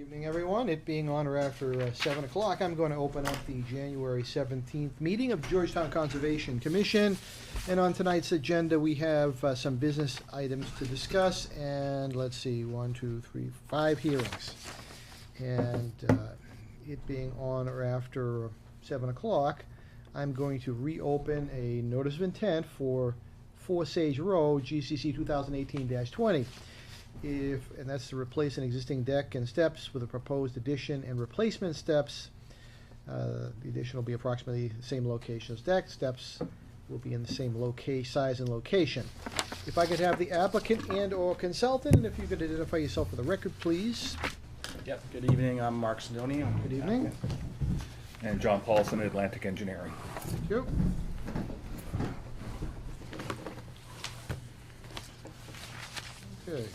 Evening, everyone. It being on or after 7 o'clock, I'm going to open up the January 17th meeting of Georgetown Conservation Commission. And on tonight's agenda, we have some business items to discuss. And let's see, 5 hearings. And it being on or after 7 o'clock, I'm going to reopen a notice of intent for 4 Sage Road, GCC 2018-20. And that's to replace an existing deck and steps with a proposed addition and replacement steps. The addition will be approximately the same location as deck. Steps will be in the same size and location. If I could have the applicant and/or consultant, and if you could identify yourself for the record, please. Yep. Good evening. I'm Mark Sidoni. Good evening. And John Paulson, Atlantic Engineering. Thank you. Okay.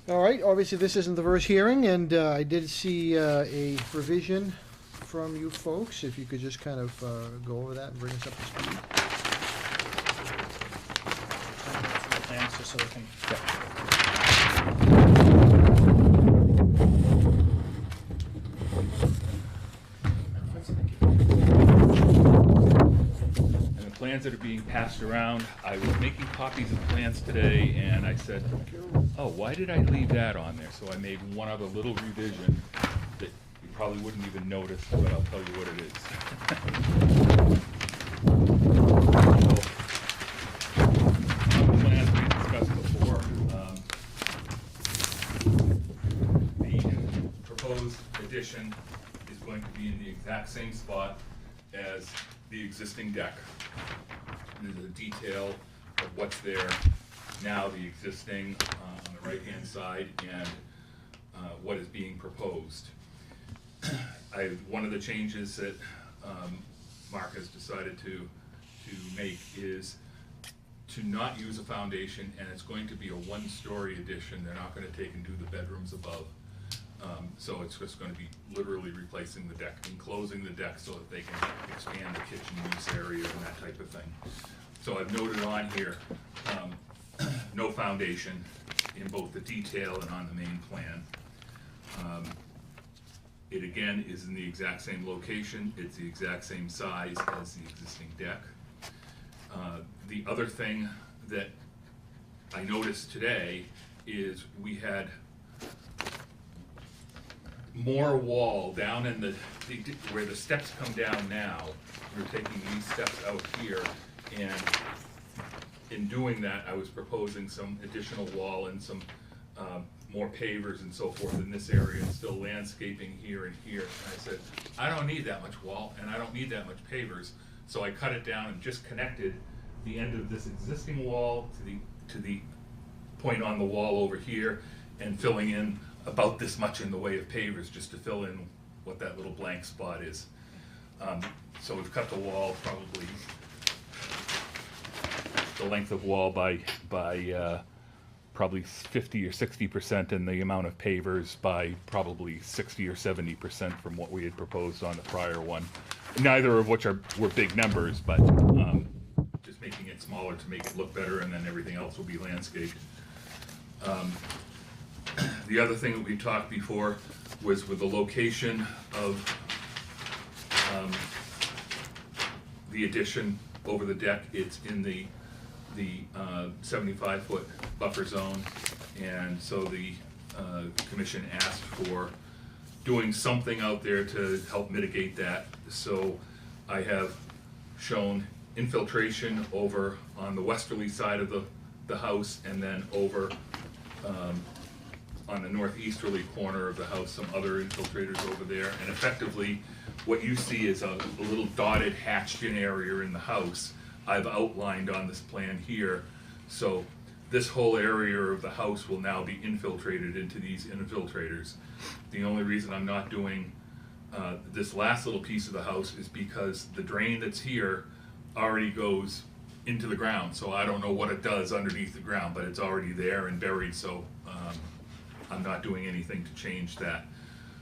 All right, obviously this isn't the first hearing, and I did see a revision from you folks. If you could just kind of go over that and bring us up to speed. Plans just so they can. And the plans that are being passed around, I was making copies of plans today, and I said, oh, why did I leave that on there? So I made one other little revision that you probably wouldn't even notice, but I'll tell you what it is. So, the plans we discussed before, the proposed addition is going to be in the exact same spot as the existing deck. There's a detail of what's there now, the existing on the right-hand side, and what is being proposed. One of the changes that Mark has decided to make is to not use a foundation, and it's going to be a one-story addition. They're not going to take and do the bedrooms above. So it's just going to be literally replacing the deck, enclosing the deck so that they can expand the kitchen use area and that type of thing. So I've noted on here, no foundation in both the detail and on the main plan. It again is in the exact same location. It's the exact same size as the existing deck. The other thing that I noticed today is we had more wall down in where the steps come down now. We're taking these steps out here, and in doing that, I was proposing some additional wall and some more pavers and so forth in this area, and still landscaping here and here. And I said, I don't need that much wall, and I don't need that much pavers, so I cut it down and just connected the end of this existing wall to the point on the wall over here, and filling in about this much in the way of pavers just to fill in what that little blank spot is. So we've cut the wall probably the length of wall by probably 50 or 60%, and the amount of pavers by probably 60 or 70% from what we had proposed on the prior one. Neither of which were big numbers, but just making it smaller to make it look better, and then everything else will be landscaped. The other thing that we talked before was with the location of the addition over the deck. It's in the 75-foot buffer zone, and so the commission asked for doing something out there to help mitigate that. So I have shown infiltration over on the westerly side of the house, and then over on the northeasterly corner of the house, some other infiltrators over there. And effectively, what you see is a little dotted hatched-in area in the house I've outlined on this plan here. So this whole area of the house will now be infiltrated into these infiltrators. The only reason I'm not doing this last little piece of the house is because the drain that's here already goes into the ground. So I don't know what it does underneath the ground, but it's already there and buried, so I'm not doing anything to change that.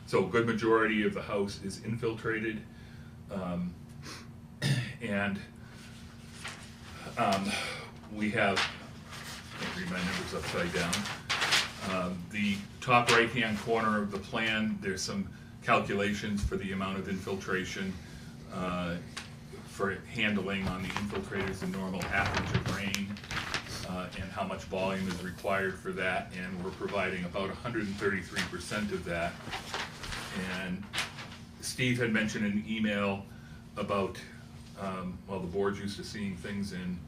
So a good majority of the house is infiltrated, and we have, I can't read my numbers upside down. The top right-hand corner of the plan, there's some calculations for the amount of infiltration for handling on the infiltrators in normal half-inch of rain, and how much volume is required for that, and we're providing about 133% of that. And Steve had mentioned in an email about, well, the board's used to seeing things in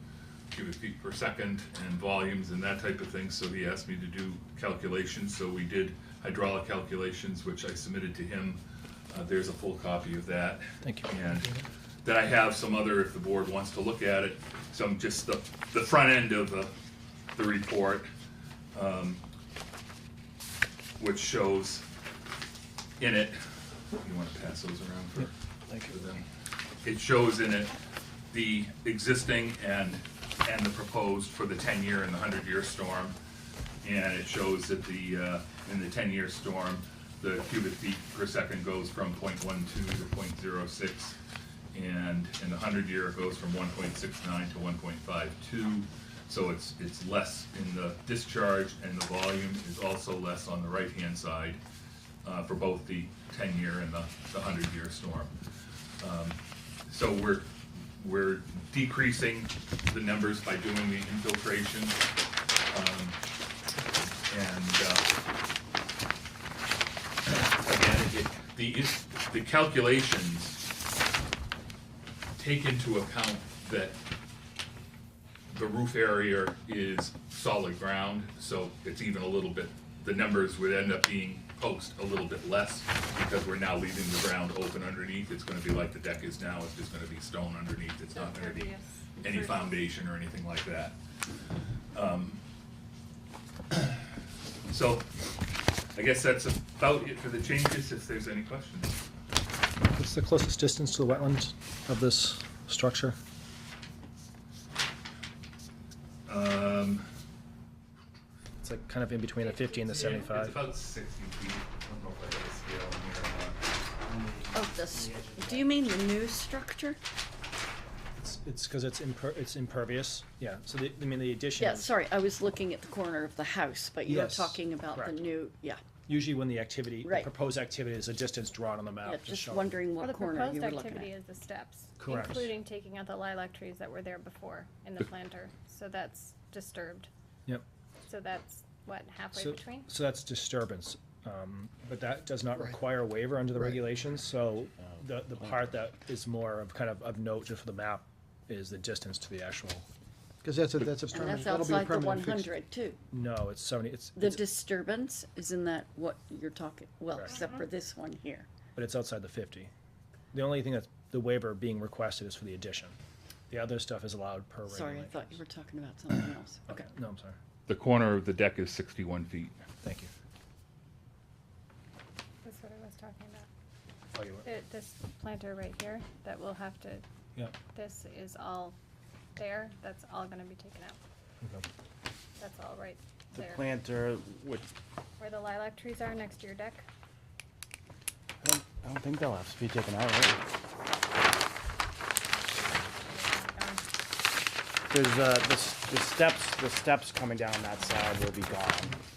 cubic feet per second and volumes and that type of thing, so he asked me to do calculations, so we did hydraulic calculations, which I submitted to him. There's a full copy of that. Thank you. And then I have some other, if the board wants to look at it, some just the front end of the report, which shows in it, you want to pass those around for, Thank you. for them? It shows in it the existing and the proposed for the 10-year and the 100-year storm. And it shows that in the 10-year storm, the cubic feet per second goes from 0.12 to 0.06. And in the 100-year, it goes from 1.69 to 1.52. So it's less in the discharge, and the volume is also less on the right-hand side for both the 10-year and the 100-year storm. So we're decreasing the numbers by doing the infiltration. Again, the calculations take into account that the roof area is solid ground, so it's even a little bit, the numbers would end up being post a little bit less, because we're now leaving the ground open underneath. It's gonna be like the deck is now, it's just gonna be stone underneath. It's not gonna be any foundation or anything like that. So I guess that's about it for the changes, if there's any questions. What's the closest distance to the wetland of this structure? It's like kind of in between the 50 and the 75. It's about 60 feet. I don't know if I have a scale in here or not. Oh, this, do you mean the new structure? It's because it's impervious. Yeah. So the addition. Yeah, is- sorry, I was looking at the corner of the house, but you were Yes, talking about the correct. new, yeah. Usually when the activity, the Right. proposed activity is a distance drawn on the map. Yeah, to just show- wondering Well, what the corner proposed you were looking activity at. is the steps, Correct. including taking out the lilac trees that were there before in the planter, so that's disturbed. Yep. So that's, what, halfway So, between? so that's disturbance, but that does not Right. require a waiver under the Right. regulations, so the part that is more of kind of note just for the map is the distance to the actual, Because that's a And permanent, that's that'll be a outside the permanent fix. 100 too. no, it's 70, The disturbance, isn't that what you're talking, well, Correct. except for this one here. but it's outside the 50. The only thing that's the waiver being requested is for the addition. The other stuff is allowed per regulations. Sorry, I thought you were talking about something else. Okay, no, I'm sorry. The corner of the deck is 61 feet. Thank you. That's what I was talking about. Oh, you were, This planter right here, that will have to, yeah. this is all there, that's all gonna be taken out. Okay. That's all right The there. planter, which, Where the lilac trees are next to your deck. I don't think they'll have to be taken out, right? There's, the steps coming down that side will be gone,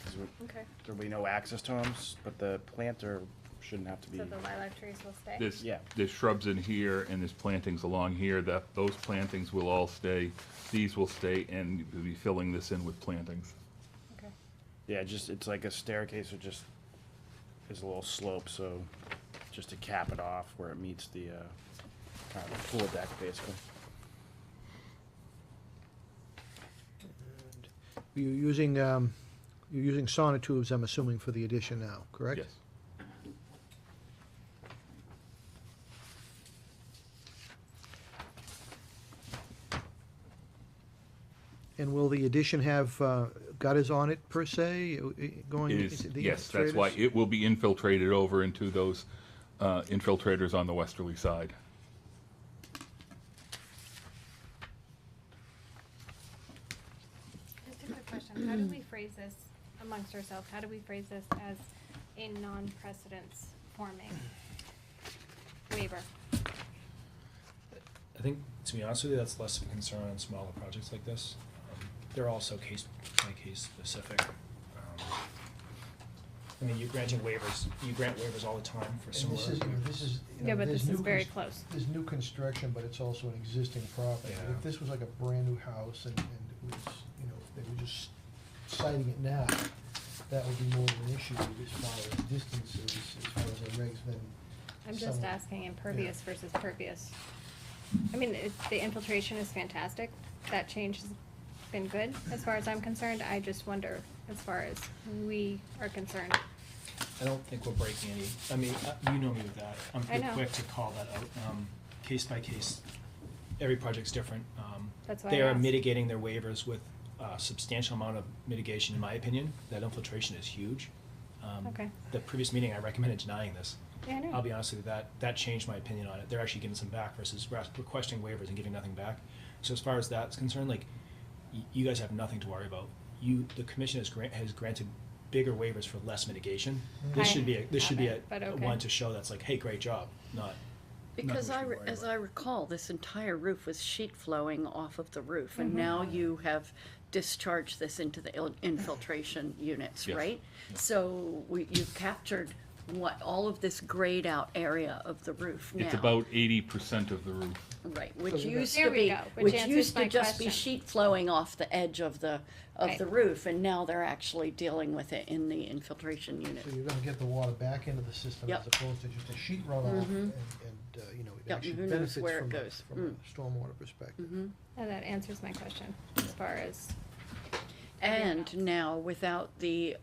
'cause Okay, there'll be no access to them, but the planter shouldn't have to be. so the lilac trees will stay? Yeah. There's shrubs in here and there's plantings along here, those plantings will all stay. These will stay, and we'll be filling this in with plantings. Okay. Yeah, it's like a staircase, it just is a little slope, so just to cap it off where it meets the, kind of pool deck, basically. You're using sonotubes, I'm assuming, for the addition now, correct? Yes. And will the addition have gutters on it per se, going? Yes, that's why it will be infiltrated over into those infiltrators on the westerly side. Just a quick question, how do we phrase this amongst ourselves, how do we phrase this as a non-precedence forming waiver? I think, to be honest with you, that's less of a concern on smaller projects like this. They're also case by case specific. I mean, you grant waivers all the time for And similar. this is, Yeah, but there's this is new very cons- close. There's new construction, but it's also an existing property. Yeah. If this was like a brand-new house and it was, if they were just citing it now, that would be more of an issue as far as distances, as far as the regs than. I'm just some- asking impervious versus pervious. I mean, the infiltration is fantastic. That change has been good as far as I'm concerned. I just wonder as far as we are concerned. I don't think we're breaking any, I mean, you know me with that. I'm I pretty know. quick to call that out, case by case. Every project's different. That's why They I are asked. mitigating their waivers with a substantial amount of mitigation, in my opinion. That infiltration is huge. Okay. The previous meeting, I recommended denying this. Yeah, I know. I'll be honest with you, that changed my opinion on it. They're actually getting some back versus requesting waivers and getting nothing back. So as far as that's concerned, like, you guys have nothing to worry about. The commission has granted bigger waivers for less mitigation. This I should be haven't, but a okay. one to show that's like, hey, great job, not. Because nothing we should worry as about. I recall, this entire roof was sheet flowing off of the roof, and now you have discharged this into the infiltration units, Yes. right? So you've captured all of this grayed out area of the roof now. It's about 80% of the roof. Right, which So used There to we be, go, which which answers used my to just be question. sheet flowing off the edge of the Right. roof, and now they're actually dealing with it in the infiltration unit. So you're gonna get the water back into the system as Yep. opposed to just a sheet runoff and, it Yep, actually who knows benefits where it from goes. from a stormwater perspective. And that answers my question as far as, And now, without the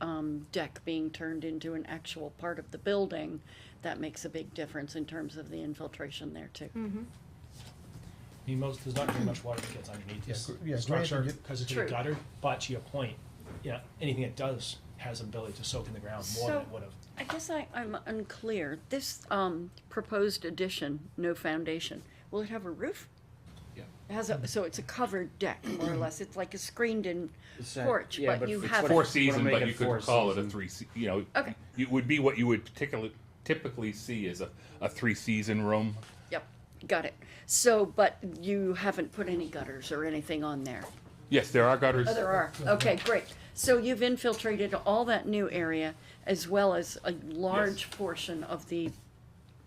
deck being turned into an actual part of the building, that makes a big difference in terms of the infiltration there too. I mean, there's not very much water that gets underneath Yeah, this gr- yeah, structure granted, you- because it's True. guttered, but to your point, anything it does has ability to soak in the ground more than it would have. I guess I'm unclear. This proposed addition, no foundation, will it have a roof? Yeah. It has so it's a covered deck, more or less. It's like a screened-in It's that- porch, yeah, but but you it's have. what Four if- season, make but it you four could call it a season. three, Okay. it would be what you would typically see as a 3-season room. Yep, got it. So, but you haven't put any gutters or anything on there? Yes, there are gutters. Oh, there are. Okay, great. So you've infiltrated all that new area as well as a large portion of the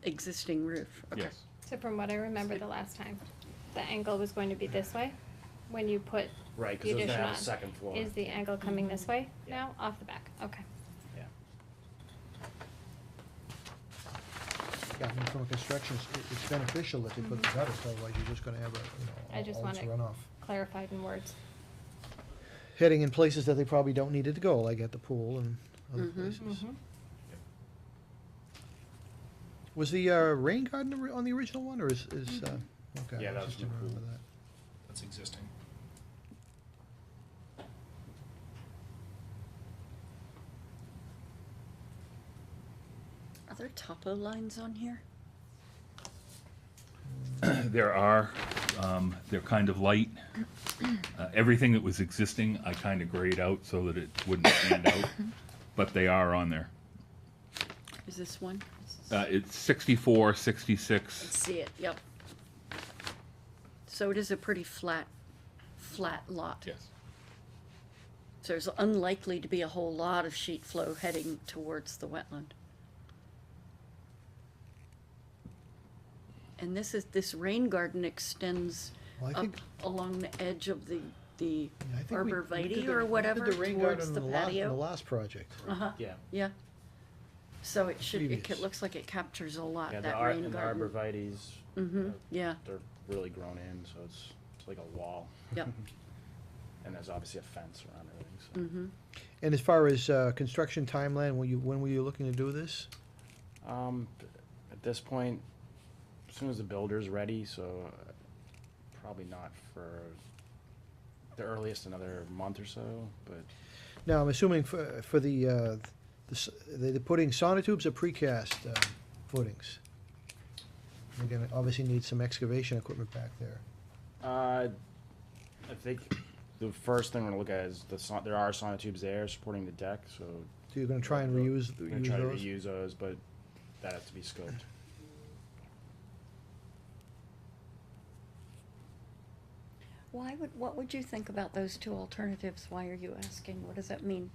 existing roof? Okay. Yes. so from what I remember the last time, the angle was going to be this way when you put Right, the because it was addition gonna on. have a second floor. Is the angle coming this way now, off the back? Okay. Yeah. Yeah, I mean, from a construction, it's beneficial if you put the gutters, otherwise you're just gonna have I just all want this it runoff. clarified in words. Heading in places that they probably don't need it to go, like at the pool and other places. Was the rain garden on the original one, or is, okay. Yeah, I that was just in the didn't remember pool. that. That's existing. Are there topo lines on here? There are, they're kind of light. Everything that was existing, I kind of grayed out so that it wouldn't stand out, but they are on there. Is this one? It's 64, I 66. see it, yep. So it is a pretty flat lot. Yes. So there's unlikely to be a whole lot of sheet flow heading towards the wetland. And this rain garden extends Well, I up think- along the edge of the Yeah, I think we arborvitae did the- or we whatever did the rain garden towards in the last- in patio. the last project. Uh-huh, Yeah. yeah. So it Previous. looks like it captures a lot, Yeah, that the rain and the garden. arborvitae's, Yeah, they're really grown in, so it's like a wall. yep. And there's obviously a fence around everything, so. And as far as construction timeline, when were you looking to do this? At this point, as soon as the builder's ready, so probably not for the earliest another month or so, but Now, I'm assuming for they're putting sonotubes or precast footings? They're gonna obviously need some excavation equipment back there. I think the first thing we're gonna look at is there are sonotubes there supporting the deck, so. So you're gonna try and we're use gonna try to those? reuse those, but that has to be scoped. What would you think about those two alternatives? Why are you asking? What does that mean?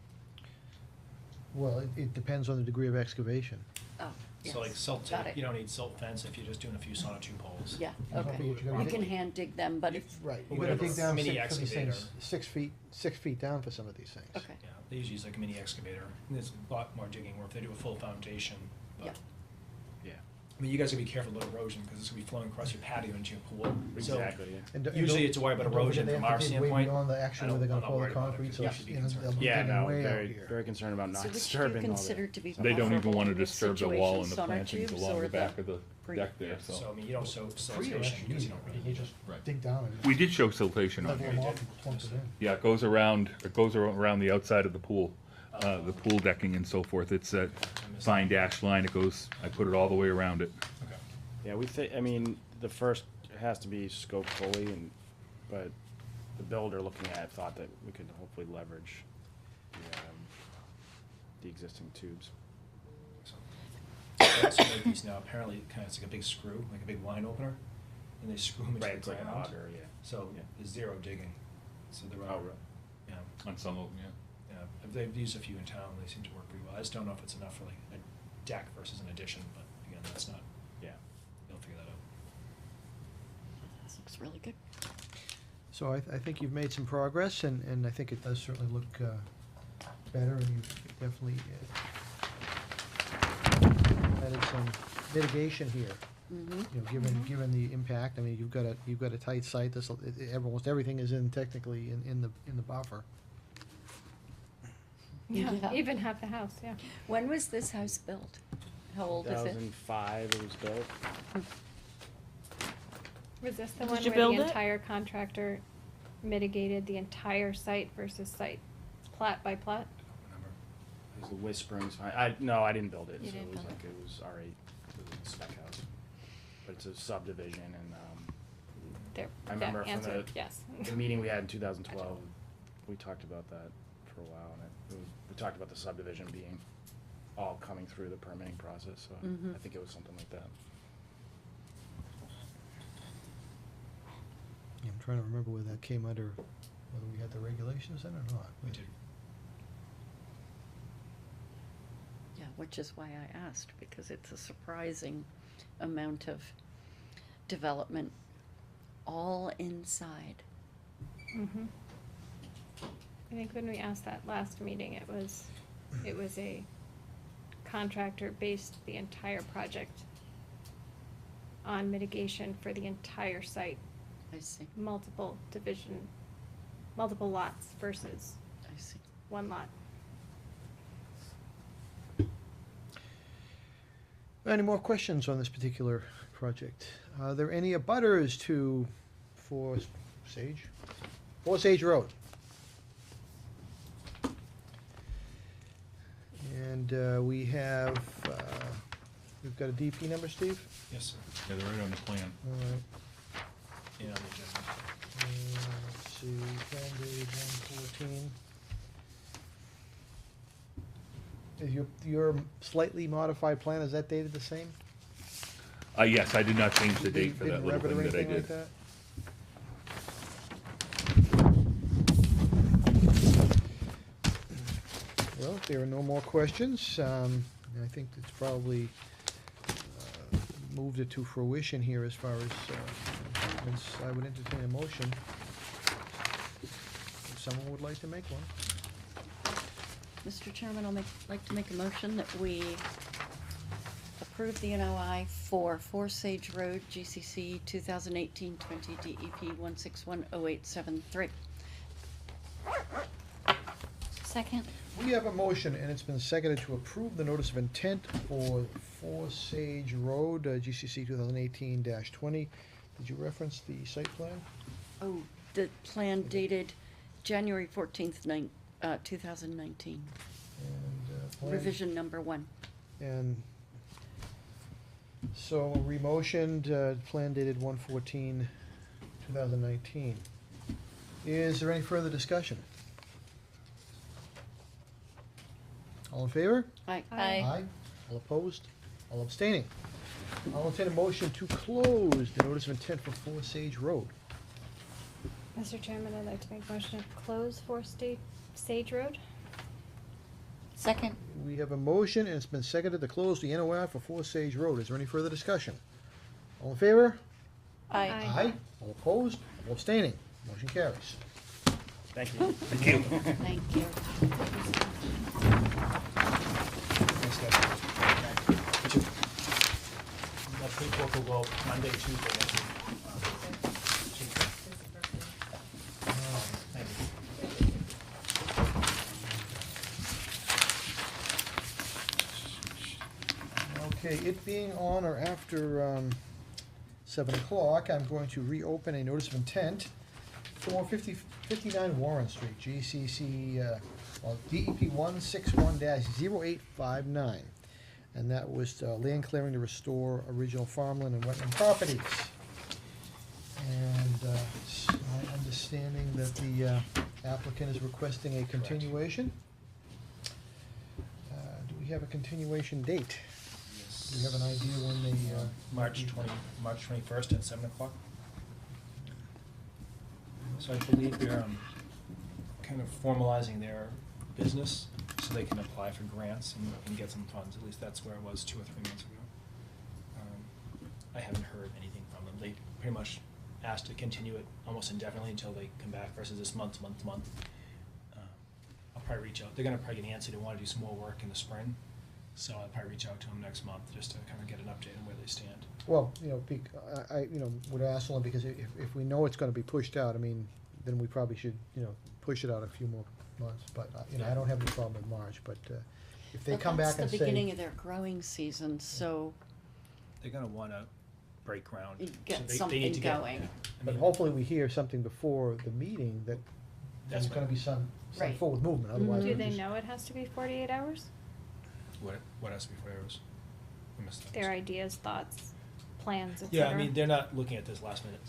Well, it depends on the degree of excavation. Oh, yes. So like silt, Got it. you don't need silt fence if you're just doing a few sonotube holes. Yeah, But okay. you're gonna You dig- can hand dig them, but if, Right, Or you're gonna dig whatever, down mini for these things, excavator. 6 feet down for some of these things. okay, Yeah, they usually use like a mini excavator, and there's a lot more digging work, they do a full foundation, yeah. but, Yeah, I mean, you guys gotta be careful about erosion, because it's gonna be flowing across your patio into your pool. So, exactly, yeah. And don't- Usually don't- it's a worry about don't forget erosion they from have to our dig way standpoint. beyond the I actual, don't- where they're I'm gonna not pour the worried about it, concrete, because so we it's, should be you know, concerned they'll about be Yeah, digging no, way out very, here. very concerned about So not would you disturbing all consider the. to be They don't even preferable wanna in this disturb the wall and the situation, plantings sonotubes along or the back of the pre- deck there, So, I so. mean, you don't show Free or siltation, actually because you easy, don't really they need it. just Right. dig down and. We did show siltation on level here. them off and plunk it in. Yeah, it goes around the outside of the pool decking and so forth. It's a fine dash line. I put it all the way around it. Okay. Yeah, we think, I mean, the first has to be scoped fully, but the builder looking at it thought that we could hopefully leverage the existing tubes. They also make these now, apparently, it's like a big screw, like a big wine opener, and they screw them into Right, the it's like an ground. auger, yeah. So, Yeah. there's zero digging, so they're, Oh, right. yeah, On some of them, yeah, they've used a few in town, they seem to work pretty well, I just don't know if it's enough for like a deck versus an addition, but again, that's not, Yeah. they'll figure that out. This looks really good. So I think you've made some progress, and I think it does certainly look better, and you've definitely added some mitigation here. Mm-hmm. You know, given the impact, I mean, you've got a tight site, this, almost everything is technically in the buffer. Yeah, Yeah. even half the house, yeah. When was this house built? How old is it? 2005 it was built. Was this the Did one you where build the it? entire contractor mitigated the entire site versus site, plat by plat? Remember? It was the Whisperings, no, I didn't build it, You so it didn't was build like, it was already, it was a spec house. But it's a subdivision, and, There, I remember that from answer, the- yes. the meeting we had in 2012, we talked about that for a while, and we talked about the subdivision being all coming through the permitting process, so Mhm. I think it was something like that. Yeah, I'm trying to remember whether that came under, whether we had the regulations in or not. We did. Yeah, which is why I asked, because it's a surprising amount of development all inside. Mhm. I think when we asked that last meeting, it was a contractor based the entire project on mitigation for the entire site, I see, multiple lots versus I see. one lot. Any more questions on this particular project? Are there any abutters to Four Sage Road? And we've got a DP number, Steve? Yes, sir, Yeah, they're right on the plan. All right. and on the agenda. Let's see, plan dated 1/14. Is your slightly modified plan, is that dated the same? Yes, I did not change the date for that Didn't little rev it or thing that I anything like did. that? Well, if there are no more questions, I think it's probably moved it to fruition here as far as improvements. I would entertain a motion. If someone would like to make one. Mr. Chairman, like to make a motion that we approve the NOI for Four Sage Road, GCC 2018-20 DEP 1610873. Second? We have a motion, and it's been seconded to approve the notice of intent for Four Sage Road, GCC 2018-20. Did you reference the site plan? Oh, the plan dated January 14th, 2019. And, plan- Revision number 1. And so remotioned, plan dated 1/14/2019. Is there any further discussion? All in favor? Aye. Aye. All opposed? All abstaining? I'll entertain a motion to close the notice of intent for Four Sage Road. Mr. Chairman, I'd like to make a motion to close for Sage Road. Second. We have a motion, and it's been seconded to close the NOI for 4 Sage Road. Is there any further discussion? All in favor? Aye. Aye. All opposed? All abstaining? Motion carries. Thank you. Thank you. Thank you. Thanks, guys. You too. That paperwork will go out Monday, Tuesday next week. Thank you. Okay, it being on or after 7 o'clock, I'm going to reopen a notice of intent for 59 Warren Street, GCC, DEP 161-0859. And that was land clearing to restore original farmland and wetland properties. And it's my understanding that the applicant is requesting a continuation. Do we have a continuation date? Do you have an idea when the? March 21st at 7 o'clock. So I believe they're kind of formalizing their business so they can apply for grants and get some funds. At least that's where it was 2 or 3 months ago. I haven't heard anything from them. They pretty much asked to continue it almost indefinitely until they come back versus this month. I'll probably reach out. They're gonna probably get antsy to wanna do some more work in the spring. So I'll probably reach out to them next month just to kind of get an update on where they stand. Well, I would ask only because if we know it's gonna be pushed out, I mean, then we probably should, push it out a few more months. But, I don't have any problem with March, but if they come back and That's the say. beginning of their growing season, so They're gonna wanna break ground. You So get they need something to get- going. yeah. I But mean, hopefully we hear something before the meeting that there's That's gonna fine. be some Right. forward movement, otherwise. Do we're they just- know it has to be 48 hours? What else before arrows? I missed that. Their ideas, thoughts, plans, etc. Yeah, I mean, they're not looking at this last minute.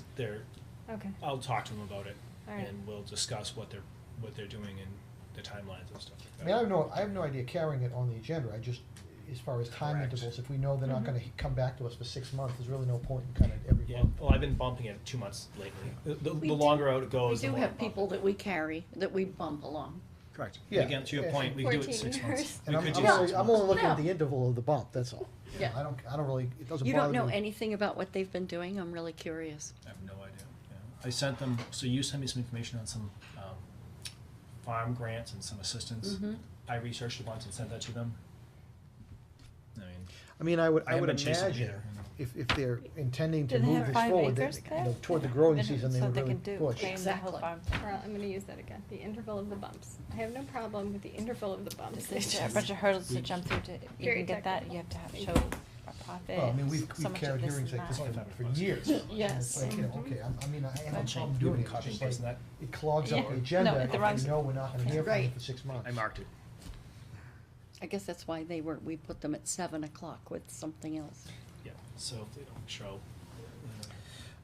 Okay. I'll talk to them about it, All right. and we'll discuss what they're doing and the timelines and stuff like I that. mean, I have no idea carrying it on the agenda, I just, as far as time Correct. intervals, if we know they're not Mhm. gonna come back to us for 6 months, there's really no point in kind of every Yeah, month. well, I've been bumping it 2 months lately. The We longer out it we goes, the do more I have bump it. people that we carry, that we bump along. Correct. Yeah, And again, to your yeah. point, we could do it 14 6 months. years. We And could I'm do only, 6 I'm months. only looking at No. the interval of the bump, that's all. Yeah. I don't really, it doesn't You bother don't me. know anything about what they've been doing? I'm really curious. I have no idea. Yeah. I sent them, so you sent me some information on some farm grants and some assistance. Mhm. I researched it once and sent that to them. I mean, I would haven't been chasing them imagine, either, you know. if they're intending to Do they move have this 5 forward, acres there? toward the growing And season, they so would they really can do push. claim the whole Exactly. farm. Carl, I'm gonna use that again. The interval of the bumps. I have no problem with the interval of the bumps. There's It's a just- bunch of hurdles to we- jump through to Very even get that. technical. You have to have Thank show you. a profit. Well, I mean, we've so much of carried this hearings and like this that. for years. Yes. It's like, okay, I mean, I have no But- problem doing it, it's Copy and just paste like, that. it clogs up Yeah. the agenda, No, if the we wrong- know we're not gonna hear from Right. them for 6 months. I marked it. I guess that's why we put them at 7 o'clock with something else. Yeah, so if they don't show.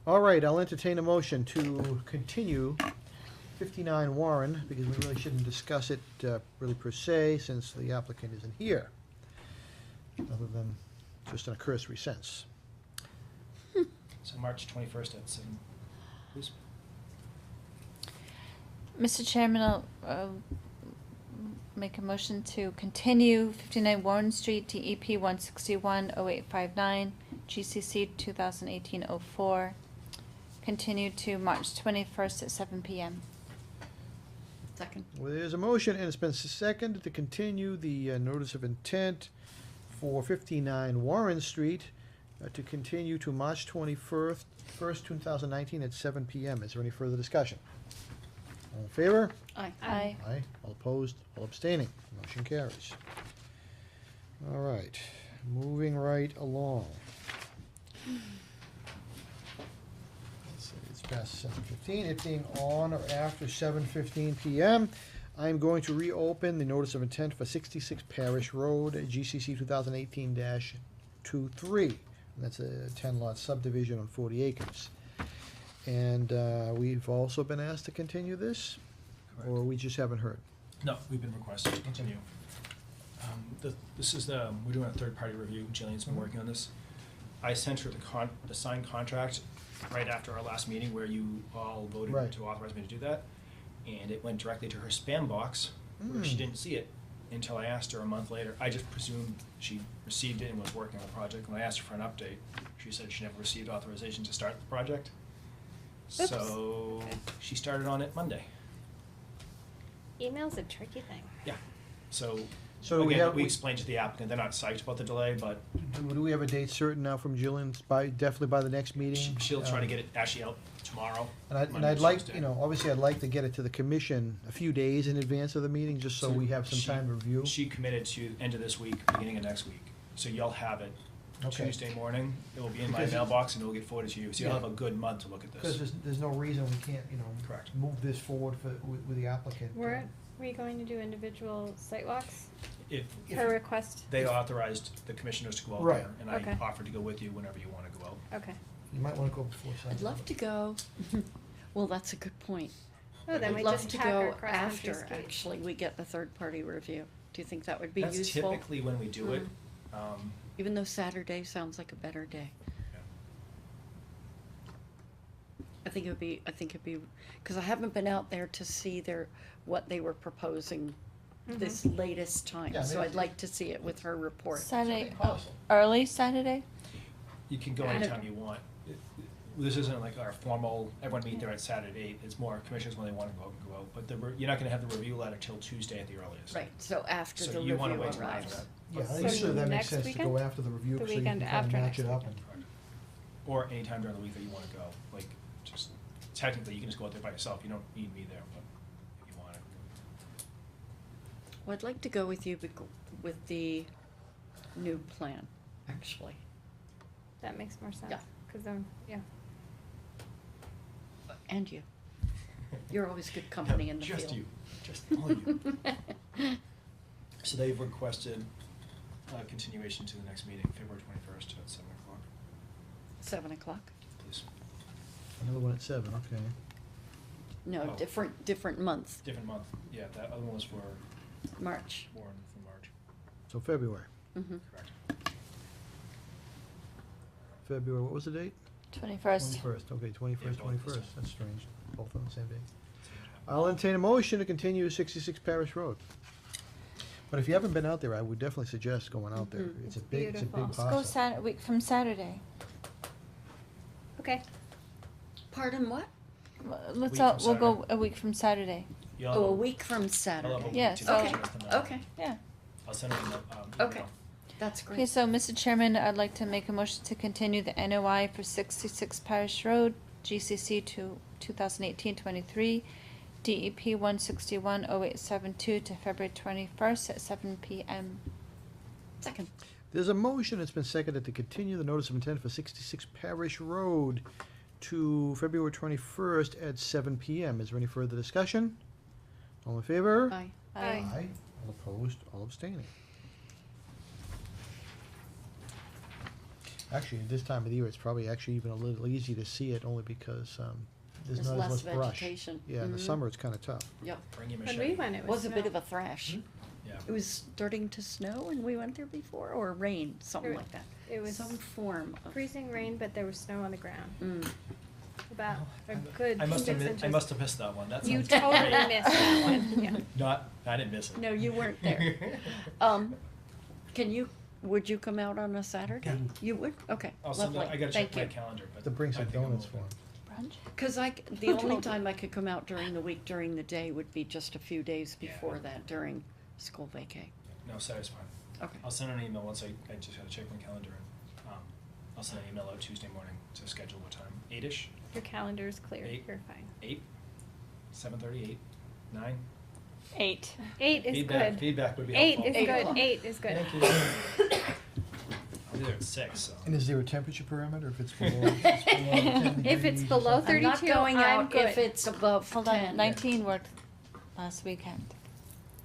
All right, I'll entertain a motion to continue 59 Warren, because we really shouldn't discuss it really per se, since the applicant isn't here, other than just in a cursory sense. So March 21st at 7, please. Mr. Chairman, I'll make a motion to continue 59 Warren Street, DEP 161-0859, GCC 2018-04, continue to March 21st at 7 p.m. Second. Well, there's a motion, and it's been seconded to continue the notice of intent for 59 Warren Street to continue to March 21st, 2019 at 7 p.m. Is there any further discussion? All in favor? Aye. Aye. Aye. All opposed? All abstaining? Motion carries. All right, moving right along. Let's see, it's past 7:15. It being on or after 7:15 p.m., I'm going to reopen the notice of intent for 66 Parish Road, GCC 2018-23. That's a 10-lot subdivision on 40 acres. And we've also been asked to continue this, or we just haven't heard? No, we've been requested to continue. This is we're doing a third-party review. Jillian's been working on this. I sent her the signed contract right after our last meeting where you all voted Right. to authorize me to do that. And it went directly to her spam box where she Mm. didn't see it. until I asked her a month later. I just presumed she received it and was working on the project. When I asked her for an update, she said she never received authorization to start the project. Oops. So she started on it Monday. Email's a tricky thing. Yeah. So, So do we again, have- we explained to the applicant, they're not psyched about the delay, but Do we have a date certain now from Jillian? Definitely by the next meeting? she'll try to get it actually out tomorrow. And Monday or I'd like, Tuesday. you know, obviously I'd like to get it to the commission a few days in advance of the meeting, just so we have some she- time to review. She committed to end of this week, beginning of next week. So you'll have it Okay. Tuesday morning. It will be in my Because- mailbox and it will get forwarded to you. So you'll Yeah. have a good month to look at Because this. there's no reason we can't, you know, Correct. move this forward with the applicant. Weren't we going to do individual site walks? If Per request? they authorized the commissioners to go out Right. there, and Okay. I offered to go with you whenever you want to go out. Okay. You might wanna go before Sunday. I'd love to go. Well, that's a good point. Oh, then I'd we love just to tack our go cross-country after, skis. actually, we get the third-party review. Do you think that would be That's useful? typically when we do it. Even though Saturday sounds like a better day. Yeah. I think it'd be, because I haven't been out there to see what they were proposing this latest time. Yeah, So maybe- I'd like to see it with her report. Saturday, Awesome. early Saturday? You can go I don't- anytime you want. This isn't like our formal, everyone meet there at Saturday at 8. It's more commissioners when they want to go out and go out. But you're not going to have the review letter till Tuesday at the earliest. Right, so after So the you want to review wait till after arrives. that. Yeah, I So think sure that makes next sense to go weekend? after the review, The so you can weekend kind of after match next it up. weekend. Correct. Or anytime during the week that you want to go. Like, just technically, you can just go out there by yourself. You don't need me there, but if you want it. Well, I'd like to go with you with the new plan, actually. That makes more sense. Yeah. Cause then, yeah. And you. You're always good company in the field. Just you. Just all you. So they've requested a continuation to the next meeting, February 21st at 7 o'clock, 7 o'clock? please. Another one at 7, okay. No, Oh. different month, Different month. Yeah, that other one was for March. Warren for March. So February. Mm-hmm. Correct. February, what was the date? 21st. 21st, okay, 21st, Yeah, both the 21st, same. that's strange, both on the same day. I'll entertain a motion to continue 66 Parish Road. But if you haven't been out there, I would definitely suggest going out there. Mhm. It's a It's big beautiful. Let's go parcel. a week from Saturday. Okay. Pardon, what? Let's Week all, from we'll go Saturday. a week from Saturday. You'll Oh, a have week from I'll have a Saturday. week Yeah, to so- digest them out. Okay, Yeah. I'll send them okay, that's Okay, great. so Mr. Chairman, I'd like to make a motion to continue the NOI for 66 Parish Road, GCC to 2018-23, DEP 1610872 to February 21st at 7 PM. Second. There's a motion, it's been seconded to continue the notice of intent for 66 Parish Road to February 21st at 7 PM. Is there any further discussion? All in favor? Aye. Aye. All opposed, all abstaining. Actually, at this time of the year, it's probably actually even a little easy to see it, only because there's There's not less as much brush. vegetation. Yeah, in the Mhm. summer, it's kind of tough. Yep, Bring your When machete. we went, it it was was a bit snow. of a thrash. Yeah. It was starting to snow and we went there before, or rain, something There- like that. It was Some form of. freezing rain, but there was snow on the ground. Mm. About a I- good I must 6 have inches. I must have missed that one. That You sounds totally great. missed that one, yeah. Not, I didn't miss it. No, you weren't there. Would you come out on a Saturday? Yeah. You would? Okay, I'll send lovely, I gotta thank check my you. calendar, but. To bring some I think I'm donuts open. for him. Brunch? Cause the Who only told you? time I could come out during the week, during the day, would be just a few days Yeah. before that, during school vacay. No, Saturday's fine. Okay, I'll send an email once I just gotta check my calendar and, I'll send an email out Tuesday morning to schedule what time. 8-ish? Your calendar's clear, 8. you're fine. 8? 7:30, 8, 9? 8. 8 is Feedback, good. feedback would be 8 helpful. is 8 good, o'clock. 8 is good. Thank you. I'll be there at 6, so. And is there a temperature parameter if it's below, if it's below 10 If it's degrees or below something? I'm not 32, going I'm out if good. it's above Hold on, 10. 19 worked last weekend.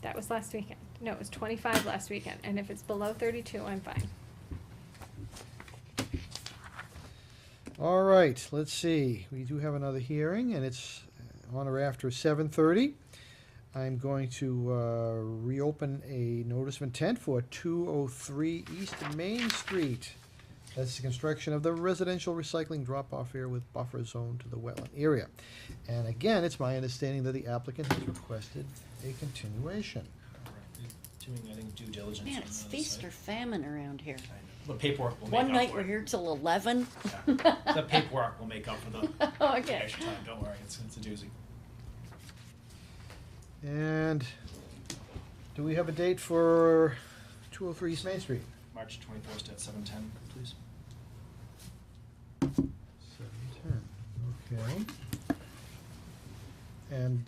That was last weekend. No, it was 25 last weekend, and if it's below 32, I'm fine. All right, let's see. We do have another hearing, and it's on or after 7:30. I'm going to reopen a notice of intent for 203 East Main Street. That's the construction of the residential recycling drop-off area with buffer zone to the wetland area. And again, it's my understanding that the applicant has requested a continuation. Correct. doing, I think, due diligence. Man, on it's the feast site. or famine around here. I know. The paperwork will make One up night for we're it. here till 11. Yeah. The paperwork will make up for the Okay. extra time, don't worry, it's a doozy. And do we have a date for 203 East Main Street? March 21st at 7:10, please. 7:10, okay. And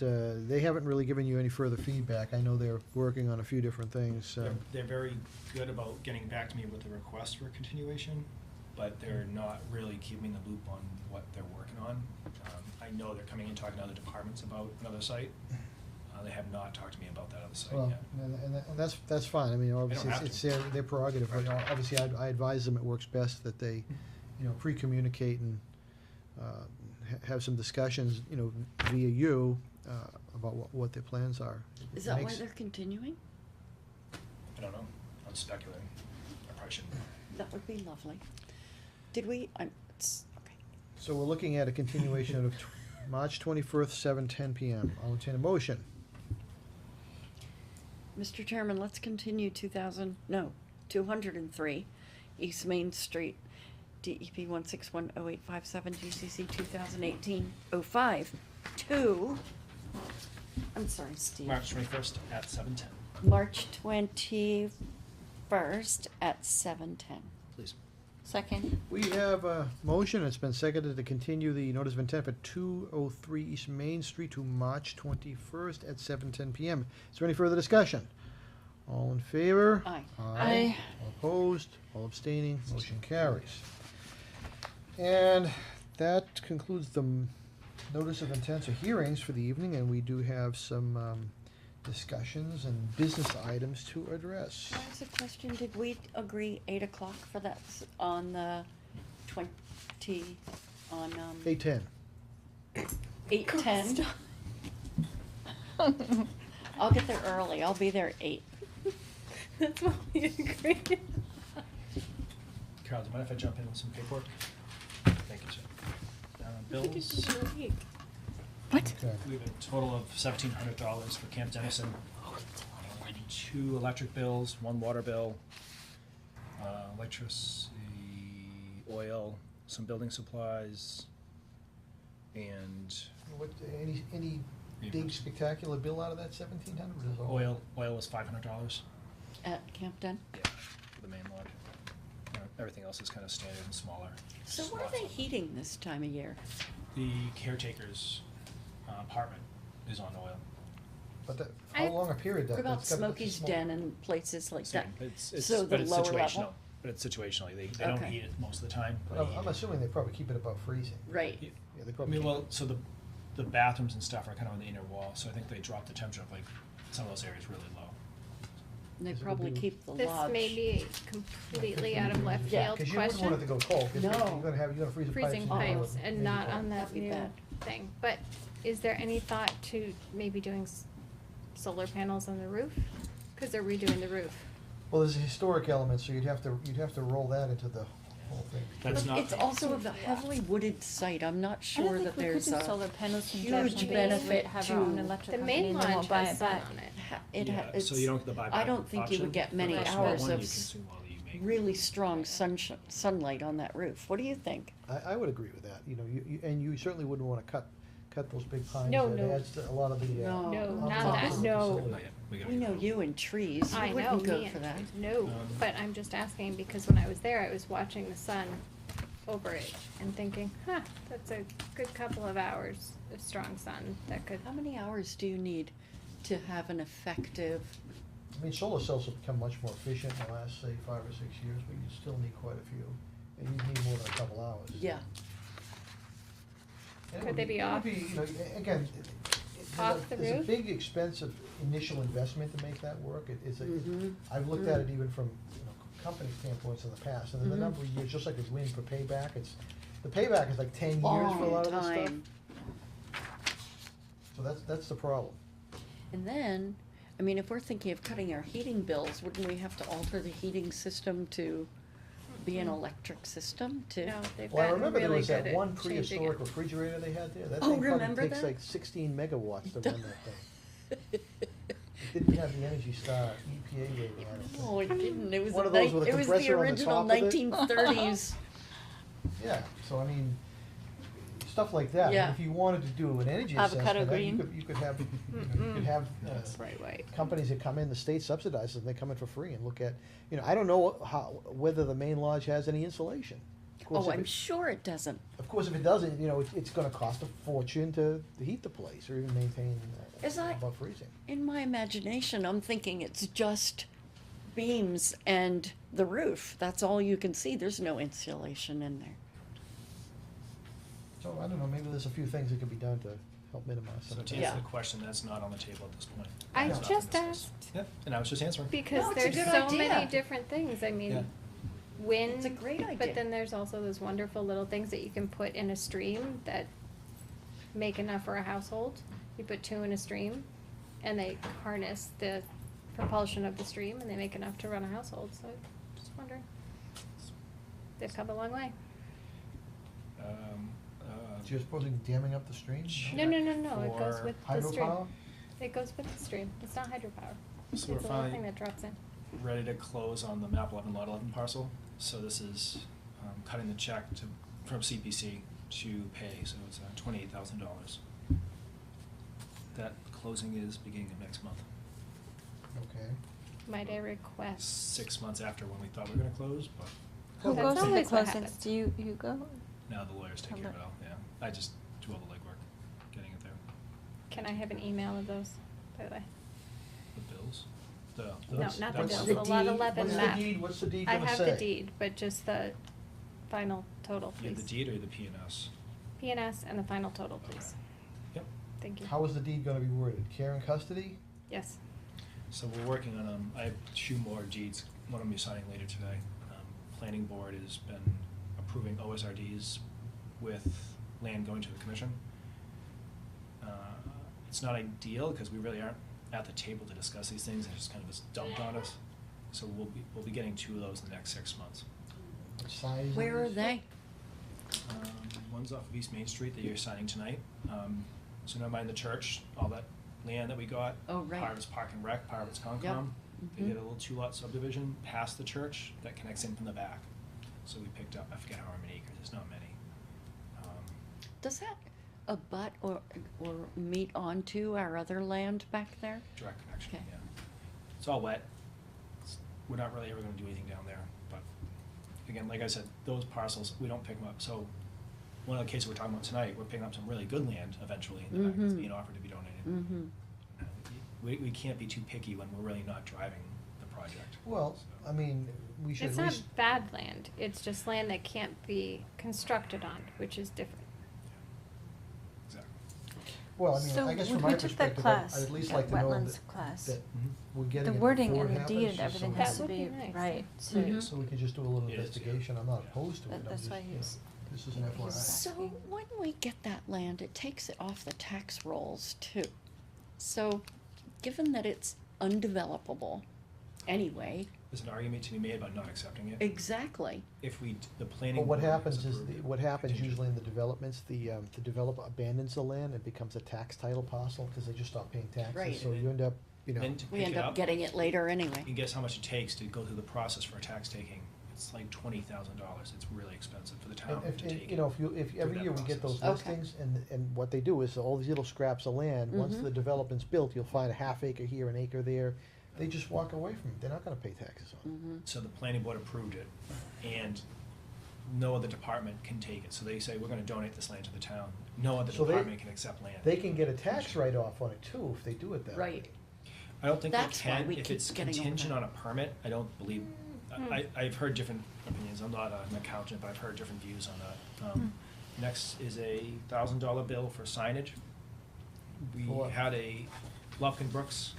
they haven't really given you any further feedback. I know they're working on a few different things. They're very good about getting back to me with the request for continuation, but they're not really keeping the loop on what they're working on. I know they're coming in talking to other departments about another site. They have not talked to me about that other site Well, yet. and that's fine. I mean, obviously, have it's to. their prerogative. But obviously, I advise them it works best that they, pre-communicate and have some discussions, via you, about what their plans are. Is that why Makes- they're continuing? I don't know, I'm speculating. I probably shouldn't. That would be lovely. Did we, okay. So we're looking at a continuation of March 21st, 7:10 p.m. I'll entertain a motion. Mr. Chairman, let's continue 203 East Main Street, DEP 1610857, GCC 2018-05 to, I'm sorry, Steve. March 21st at 7:10, March 21st at 7:10. please. Second. We have a motion, it's been seconded to continue the notice of intent for 203 East Main Street to March 21st at 7:10 p.m. Is there any further discussion? All in favor? Aye. Aye. All opposed? All abstaining? Motion carries. And that concludes the notice of intents or hearings for the evening, and we do have some discussions and business items to address. That's a question, did we agree 8 o'clock for that on the 20, on, 8:10. 8:10? I'll get there early, I'll be there at 8. That's what we agreed. Carol, do you mind if I jump in with some paperwork? Thank you, sir. Bills, What? Okay. we have a total of $1,700 for Camp Dennison. 2 electric bills, 1 water bill, electricity, oil, some building supplies, and What, any big Reimbursement. spectacular bill out of that 1,700? Is all- oil was $500. At Campden? Yeah, for the main lodge. Everything else is kind of standard and smaller. So Just what are lots they of- heating this time of year? The caretaker's apartment is on oil. But how I- long a period that? What about that's got- that's a Smokey's small- Den and places like that? Same. It's, So but the it's lower situational. level? But it's situationally. They don't Okay. heat it most of the time. But They heat I'm it. assuming they probably keep it above freezing. Right. Yeah. Yeah, they I probably. mean, keep well, it- so the bathrooms and stuff are kind of on the inner wall, so I think they drop the temperature of like some of those areas really low. And they Is it probably gonna be- keep the This lodge. may be completely out of left Yeah, field Cause you wouldn't want it to question. go cold, cause No. you're gonna freeze the pipes. Freezing and you're gonna pipes make and it not cold. on that That'd be new bad. thing. But is there any thought to maybe doing solar panels on the roof? Cause they're redoing the roof. Well, there's a historic element, so you'd have to roll that into the whole thing. That's But not. it's also a heavily wooded site, I'm not I sure don't that think we could there's do a. solar panels and huge definitely benefit have our own to- electric The company main and then we'll lodge buy has it sun back. on it. Yeah, so you don't get the buyback I don't think you would option. get many For the small hours one, of you consume while you make. really strong sunlight on that roof. What do you think? I would agree with that, and you certainly wouldn't wanna cut those big pines. No, That no. adds to a lot of the, No. No, on not top that, of the no. facility. Not yet. gotta We get know it. you and trees, I you know, wouldn't go me for that. and, no, Um, but I'm just asking because when I was there, I was watching the sun over it and thinking, that's a good couple of hours of strong sun that could. How many hours do you need to have an effective, I mean, solar cells have become much more efficient in the last, say, 5 or 6 years, but you still need quite a few, and you need more than a couple hours. yeah, And it Could would they be it would off- again, off the there's a roof? big expensive initial investment to make that work. It's a, Mhm. I've looked at it even from, company standpoints in the past, and then the Mhm. number of years, just like with wind for payback, the payback is like 10 years for a long lot of this stuff. time. So that's the problem. And then, I mean, if we're thinking of cutting our heating bills, wouldn't we have to alter the heating system to be an electric system to? No, they've Well, I gotten remember there really was good that at one changing prehistoric it. refrigerator they had there. That Oh, thing remember probably takes that? like 16 megawatts to run that thing. It didn't have the Energy Star EPA rating on it. No, it didn't. It was One the of those with a it was the compressor on the original top of it? 1930s. Yeah, so I mean, stuff like that. Yeah. If you wanted to do an energy Avocado assessment, you green. could have, you could have Bright white. companies that come in, the state subsidizes, and they come in for free and look at, I don't know whether the main lodge has any insulation. Of course, Oh, if I'm it- sure it doesn't. Of course, if it doesn't, it's gonna cost a fortune to heat the place or even maintain As I- above freezing. In my imagination, I'm thinking it's just beams and the roof. That's all you can see. There's no insulation in there. So I don't know, maybe there's a few things that could be done to help minimize So some of to that. Yeah. answer the question, that's not on the table at this point. I It's not just been discussed. asked. Yep, and I was just answering. Because No, it's a there's good so idea. many different things. I mean, Yeah. wind. It's a great idea. But then there's also those wonderful little things that you can put in a stream that make enough for a household. You put 2 in a stream, and they harness the propulsion of the stream, and they make enough to run a household. So, just wondering. They've come a long way. So you're supposed to be damming up the stream? No, no, no, no. It goes For with the stream. Hydropower? It goes with the stream. It's not hydropower. So It's a we're little finally thing that drops in. ready to close on the map 11, lot 11 parcel. So this is cutting the check from CPC to pay, so it's $28,000. That closing is beginning of next month, Okay. Might I request? 6 months after when we thought we were gonna close, but Who That's goes to the always what closings? happens. Do you go? now the lawyers take care of it all, yeah. I just do all the legwork, getting it there. Can I have an email of those, by the way? The bills, the. No, that's- not the that's- bills, the the lot deed. 11 What's map. the deed, what's the deed I gonna have say? the deed, but just the final total, You have the please. deed or the PNS? PNS and the final total, please. Yep. Thank you. How is the deed gonna be worded? Care and custody? Yes. So we're working on, I have 2 more deeds, one I'm signing later today. Planning board has been approving OSRDs with land going to the commission. It's not ideal, because we really aren't at the table to discuss these things, and just kind of just dumped on us. So we'll be getting 2 of those in the next 6 months. What size? Where are they? One's off of East Main Street that you're signing tonight. So never mind the church, all that land that we got. Oh, right. Part of it's Park and Rec, part of it's Concom. Yep. They Mhm. did a little 2-lot subdivision past the church that connects in from the back. So we picked up, I forget how many acres, it's not many. Does that abut or meet onto our other land back there? Direct connection, Okay. yeah. It's all wet. We're not really ever gonna do anything down there, but again, like I said, those parcels, we don't pick them up. So one of the cases we're talking about tonight, we're picking up some really good land eventually in the back that's Mhm. being offered to be donated. Mm-hmm. We can't be too picky when we're really not driving the project. Well, So- I mean, we should It's at not least, bad land. It's just land that can't be constructed on, which is different. Exactly. well, I mean, So I guess when from we my took that perspective, class, I'd at least that like to know wetlands that, class, that Mhm. we're getting the it wording before and it the happens, deed, just so everything we has That to would be be nice. right. So Mhm. So we could just do a little It is, yeah. investigation, I'm not opposed to it, I'm that's just, why he's. this is an he's FYI. So asking. when we get that land, it takes it off the tax rolls too. So, given that it's undevelopable anyway, There's an argument to be made about not accepting it. exactly. If the planning. But what board happens has is, approved it, what happens contingent. usually in the developments, the developer abandons the land, it becomes a tax title parcel, cause they just stop paying taxes, Right. so you end up, Then to We pick end it up getting it later anyway. And guess how much it takes to go through the process for a tax taking? It's like $20,000. It's really expensive for the town And to if, take it. if through every that year we get those process. Okay. listings, and what they do is, all these little scraps of land, once Mhm. the development's built, you'll find a half acre here, an acre there, they just walk away from it, they're not gonna pay taxes on it. Mm-hmm. So the planning board approved it, and no other department can take it. So they say, we're gonna donate this land to the town. No other So they- department can accept land. They can get a tax write-off on it too, if they do it that way. Right. I don't think they That's why can, we if keep it's getting over contingent that. on a permit, I don't believe, I've heard different opinions, I'm not an accountant, but I've heard different views on that. Next is a $1,000 bill for signage. We For what? had a Lufkin Brooks,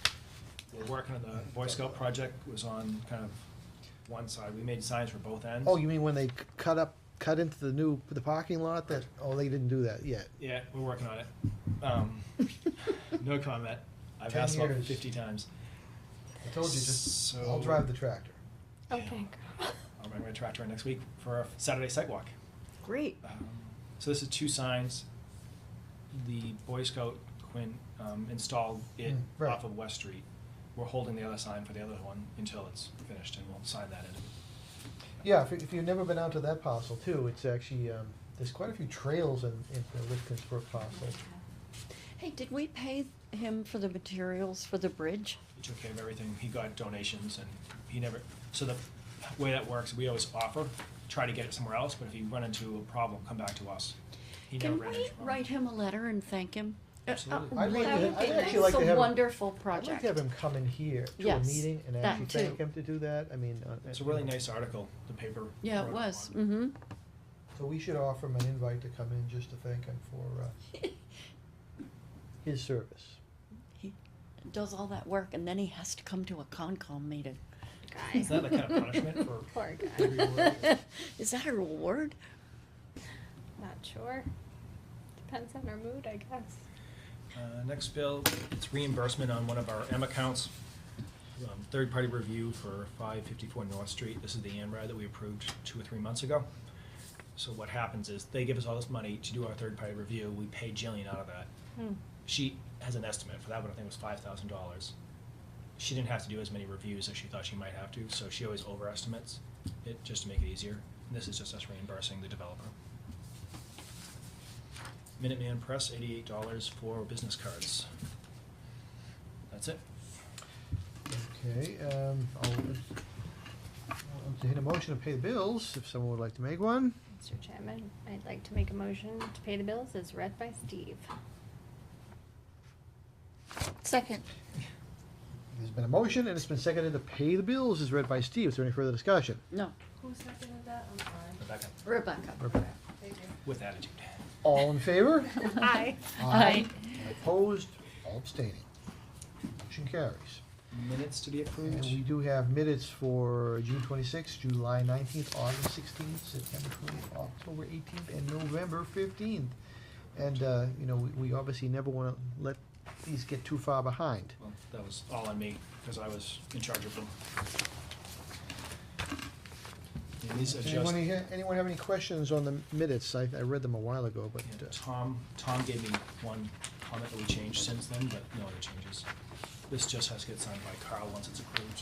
we're working on the Boy Scout project, was on kind of one side, we made signs for both ends. Oh, you mean when they cut into the parking lot that, oh, they didn't do that yet? Yeah, we're working on it. No comment. I've 10 asked about years. 50 times. I told you, just, So- I'll drive the tractor. Okay. I'll bring my tractor in next week for a Saturday site walk. Great. So this is 2 signs. The Boy Scout Quinn installed it Right. off of West Street. we're holding the other sign for the other one until it's finished, and we'll sign that in. Yeah, if you've never been out to that parcel too, it's actually, there's quite a few trails in the Lifkinsburg parcel. Hey, did we pay him for the materials for the bridge? He took care of everything. He got donations, and he never, so the way that works, we always offer, try to get it somewhere else, but if you run into a problem, come back to us. He never Can ran we into a problem. write him a letter and thank him? Absolutely. I'd like That to, would be I'd actually nice. like to have It's a him. wonderful I'd project. like to have him come in here to a Yes, meeting and that actually thank too. him to do that, I mean. It's a really nice article, the paper. Yeah, it wrote was, on. mm-hmm. So we should offer him an invite to come in just to thank him for, his service. He does all that work and then he has to come to a Concom meeting. Guy. Is that the kind of punishment for? Poor guy. every word? Is that a reward? Not sure. Depends on our mood, I guess. Next bill, it's reimbursement on one of our M accounts. Third-party review for 554 North Street. This is the ANRAD that we approved 2 or 3 months ago. So what happens is, they give us all this money to do our third-party review. We pay Jillian out of that. She has an estimate for that one, I think it was $5,000. She didn't have to do as many reviews as she thought she might have to, so she always overestimates it, just to make it easier. And this is just us reimbursing the developer. Minuteman Press, $88 for business cards. That's it. Okay, I'll entertain a motion to pay the bills, if someone would like to make one. Mr. Chairman, I'd like to make a motion to pay the bills as read by Steve. Second. There's been a motion and it's been seconded to pay the bills as read by Steve. Is there any further discussion? No, Who seconded that? I'm sorry. Rebecca, Rebecca. Rebecca. Thank you. with attitude. All in favor? Aye. Aye. Opposed? All abstaining. Motion carries. Minutes to be approved. And we do have minutes for June 26th, July 19th, August 16th, September 20th, October 18th, and November 15th. And, you know, we obviously never want to let these get too far behind. Well, that was all on me, because I was in charge of them. And these are just, Anyone have any questions on the minutes? I read them a while ago, but, yeah, Tom gave me one comment that we changed since then, but no other changes. This just has to get signed by Carl once it's approved.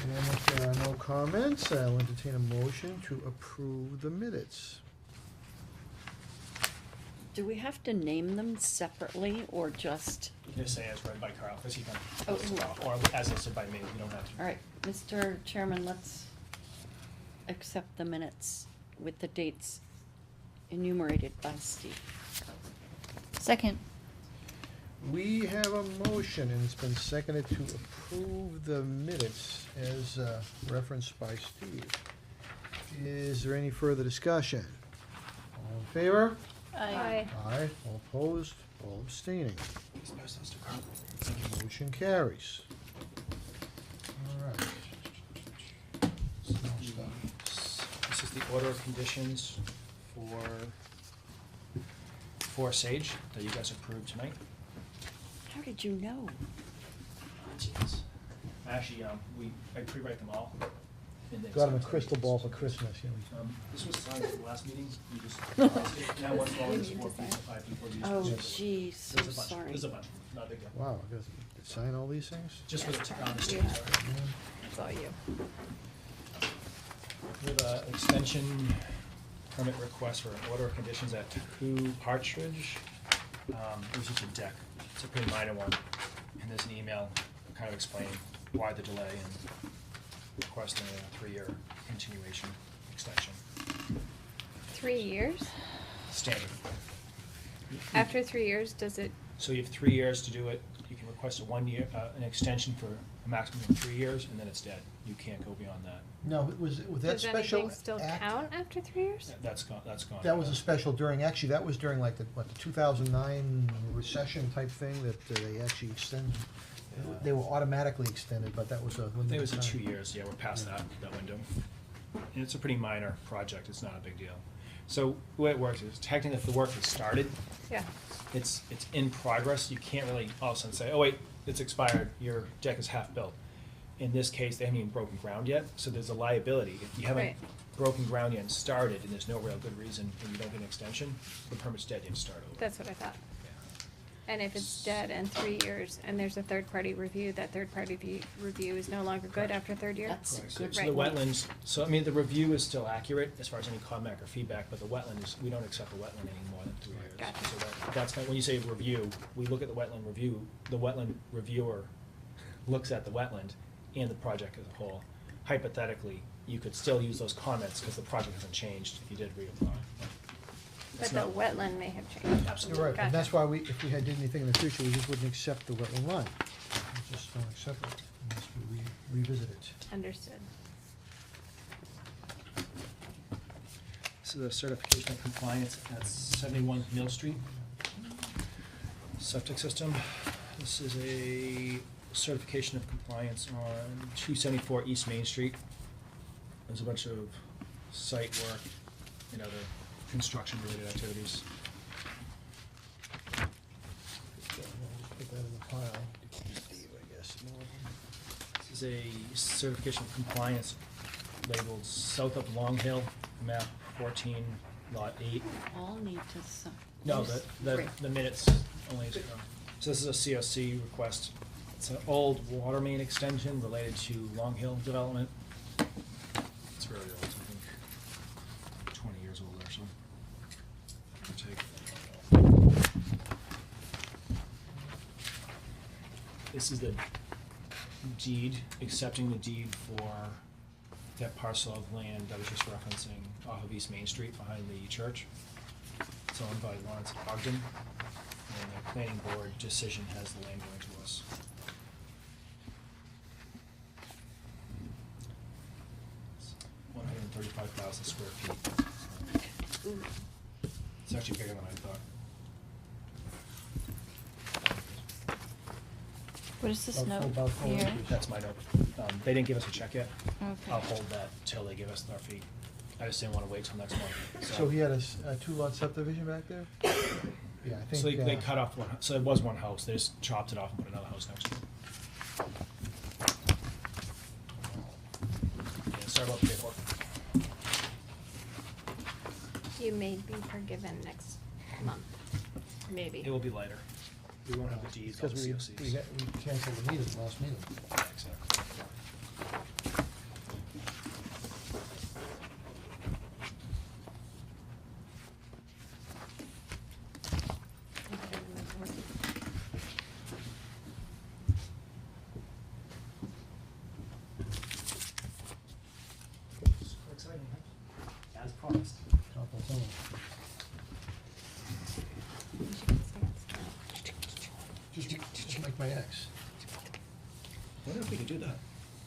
and if there are no comments, I'll entertain a motion to approve the minutes. Do we have to name them separately or just, You can just say as read by Carl, because he can, Oh, or as listed by me, you don't have to. all right, Mr. Chairman, let's accept the minutes with the dates enumerated by Steve. Second. We have a motion, and it's been seconded to approve the minutes as referenced by Steve. Is there any further discussion? All in favor? Aye. Aye. All opposed? All abstaining? Please pass those to Carl. Motion carries. All right. Small stuff. This is the order of conditions for Sage that you guys approved tonight. How did you know? Jeez. Actually, I pre-write them all. and then Got him a sign crystal them. ball for Christmas, you know. This was signed at the last meeting, you just, now one for all these You need 4 to people, sign. 5 people, you Oh, just. geez, so There's a bunch, sorry. there's a bunch, not a big deal. Wow, I guess, sign all these things? Just for the, on the stage, Yeah. sorry. That's all you. We have an extension permit request for an order of conditions at 2 Partridge. It was just a deck, it's a pretty minor one, and there's an email kind of explaining why the delay and requesting a 3-year continuation extension. 3 years? Standard. After 3 years, does it, So you have 3 years to do it, you can request a 1 year, an extension for a maximum of 3 years, and then it's dead. You can't go beyond that. No, was that does special anything still act? count after 3 years? That's gone, that's gone. That was a special during, actually, that was during like the 2009 recession type thing that they actually extended. They were automatically extended, but that was a I think it limited was in time. 2 years, yeah, we're past that window. And it's a pretty minor project, it's not a big deal. So the way it works is technically if the work is started, Yeah. it's in progress, you can't really all of a sudden say, oh wait, it's expired, your deck is half built. In this case, they haven't even broken ground yet, so there's a liability. If you haven't Right. broken ground yet and started, and there's no real good reason and you don't get an extension, the permit's dead, you have to start over. That's what I thought. And if it's dead in 3 years and there's a third-party review, that third-party review is no longer good after third year? That's Correct. good. So the wetlands, so I mean, the review is still accurate as far as any comment or feedback, but the wetlands, we don't accept a wetland any more than 3 years. Gotcha. So that's when you say review, we look at the wetland review, the wetland reviewer looks at the wetland and the project as a whole. Hypothetically, you could still use those comments because the project hasn't changed if you did reapply. But It's the not- wetland may have changed. Absolutely. You're right, and that's Gotcha. why if we did anything in the future, we just wouldn't accept the wetland line. We just don't accept it unless we revisit it. Understood. This is a certification of compliance at 71 Mill Street. Septic system. This is a certification of compliance on 274 East Main Street. There's a bunch of site work and other construction-related activities. Put that in the pile. Steve, I guess. This is a certification of compliance labeled south of Long Hill, map 14, lot 8. All need to sign. No, Yes, the great. minutes only. So this is a COC request. It's an old water main extension related to Long Hill development. It's very old, I think 20 years old or so. Give or take. This is the deed, accepting the deed for that parcel of land that I was just referencing off of East Main Street behind the church. It's owned by Lawrence Ogden, and the planning board decision has the land going to us. It's 135,000 square feet. Ooh. It's actually bigger than I thought. What is this About- note about 4 here? acres. That's my note. They didn't give us a check yet. Okay. I'll hold that till they give us our fee. I just didn't wanna wait till next month. So he had a two-lot subdivision back there? Yeah, I think. So they cut off one, so it was one house, they just chopped it off and put another house next to it. Yeah, sorry about the paperwork. You may be forgiven next month, maybe. It will be lighter. We won't have the deeds on Because the we COCs. canceled the meeting, last meeting. Yeah, exactly. Super exciting, huh? As promised. Carpal tunnel. Just like my ex. I wonder if we could do that.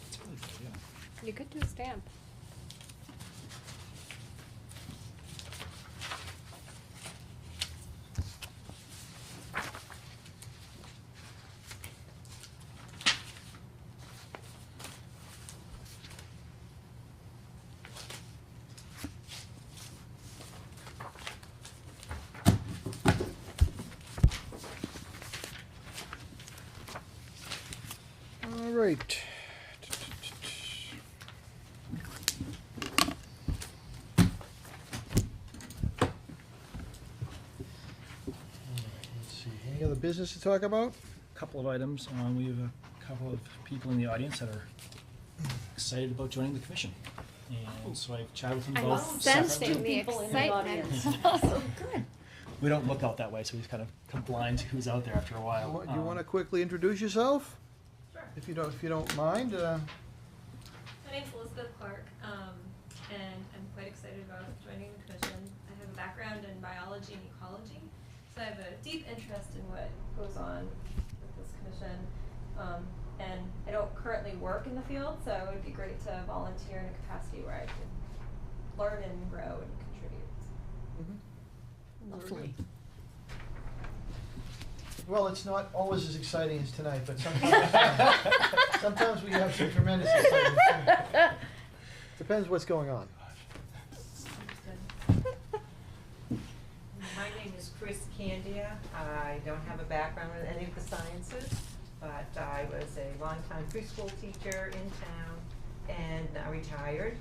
It's a really good idea. You could do a stamp. All right. Let's see, any other business to talk about? Couple of items. We have a couple of people in the audience that are excited about joining the commission. And so I've chatted with them I both was separately. sensing the People in the excitement. audience. So good. We don't look out that way, so we just kind of blind to who's out there after a while. Do you want to quickly introduce yourself? Sure. If you don't mind. My name's Elizabeth Clark, and I'm quite excited about joining the commission. I have a background in biology and ecology, so I have a deep interest in what goes on with this commission. And I don't currently work in the field, so it would be great to volunteer in a capacity where I can learn and grow and contribute. Lovely. Well, it's not always as exciting as tonight, but sometimes we have some tremendous excitement. Depends what's going on. My name is Chris Candia. I don't have a background in any of the sciences, but I was a longtime preschool teacher in town and now retired.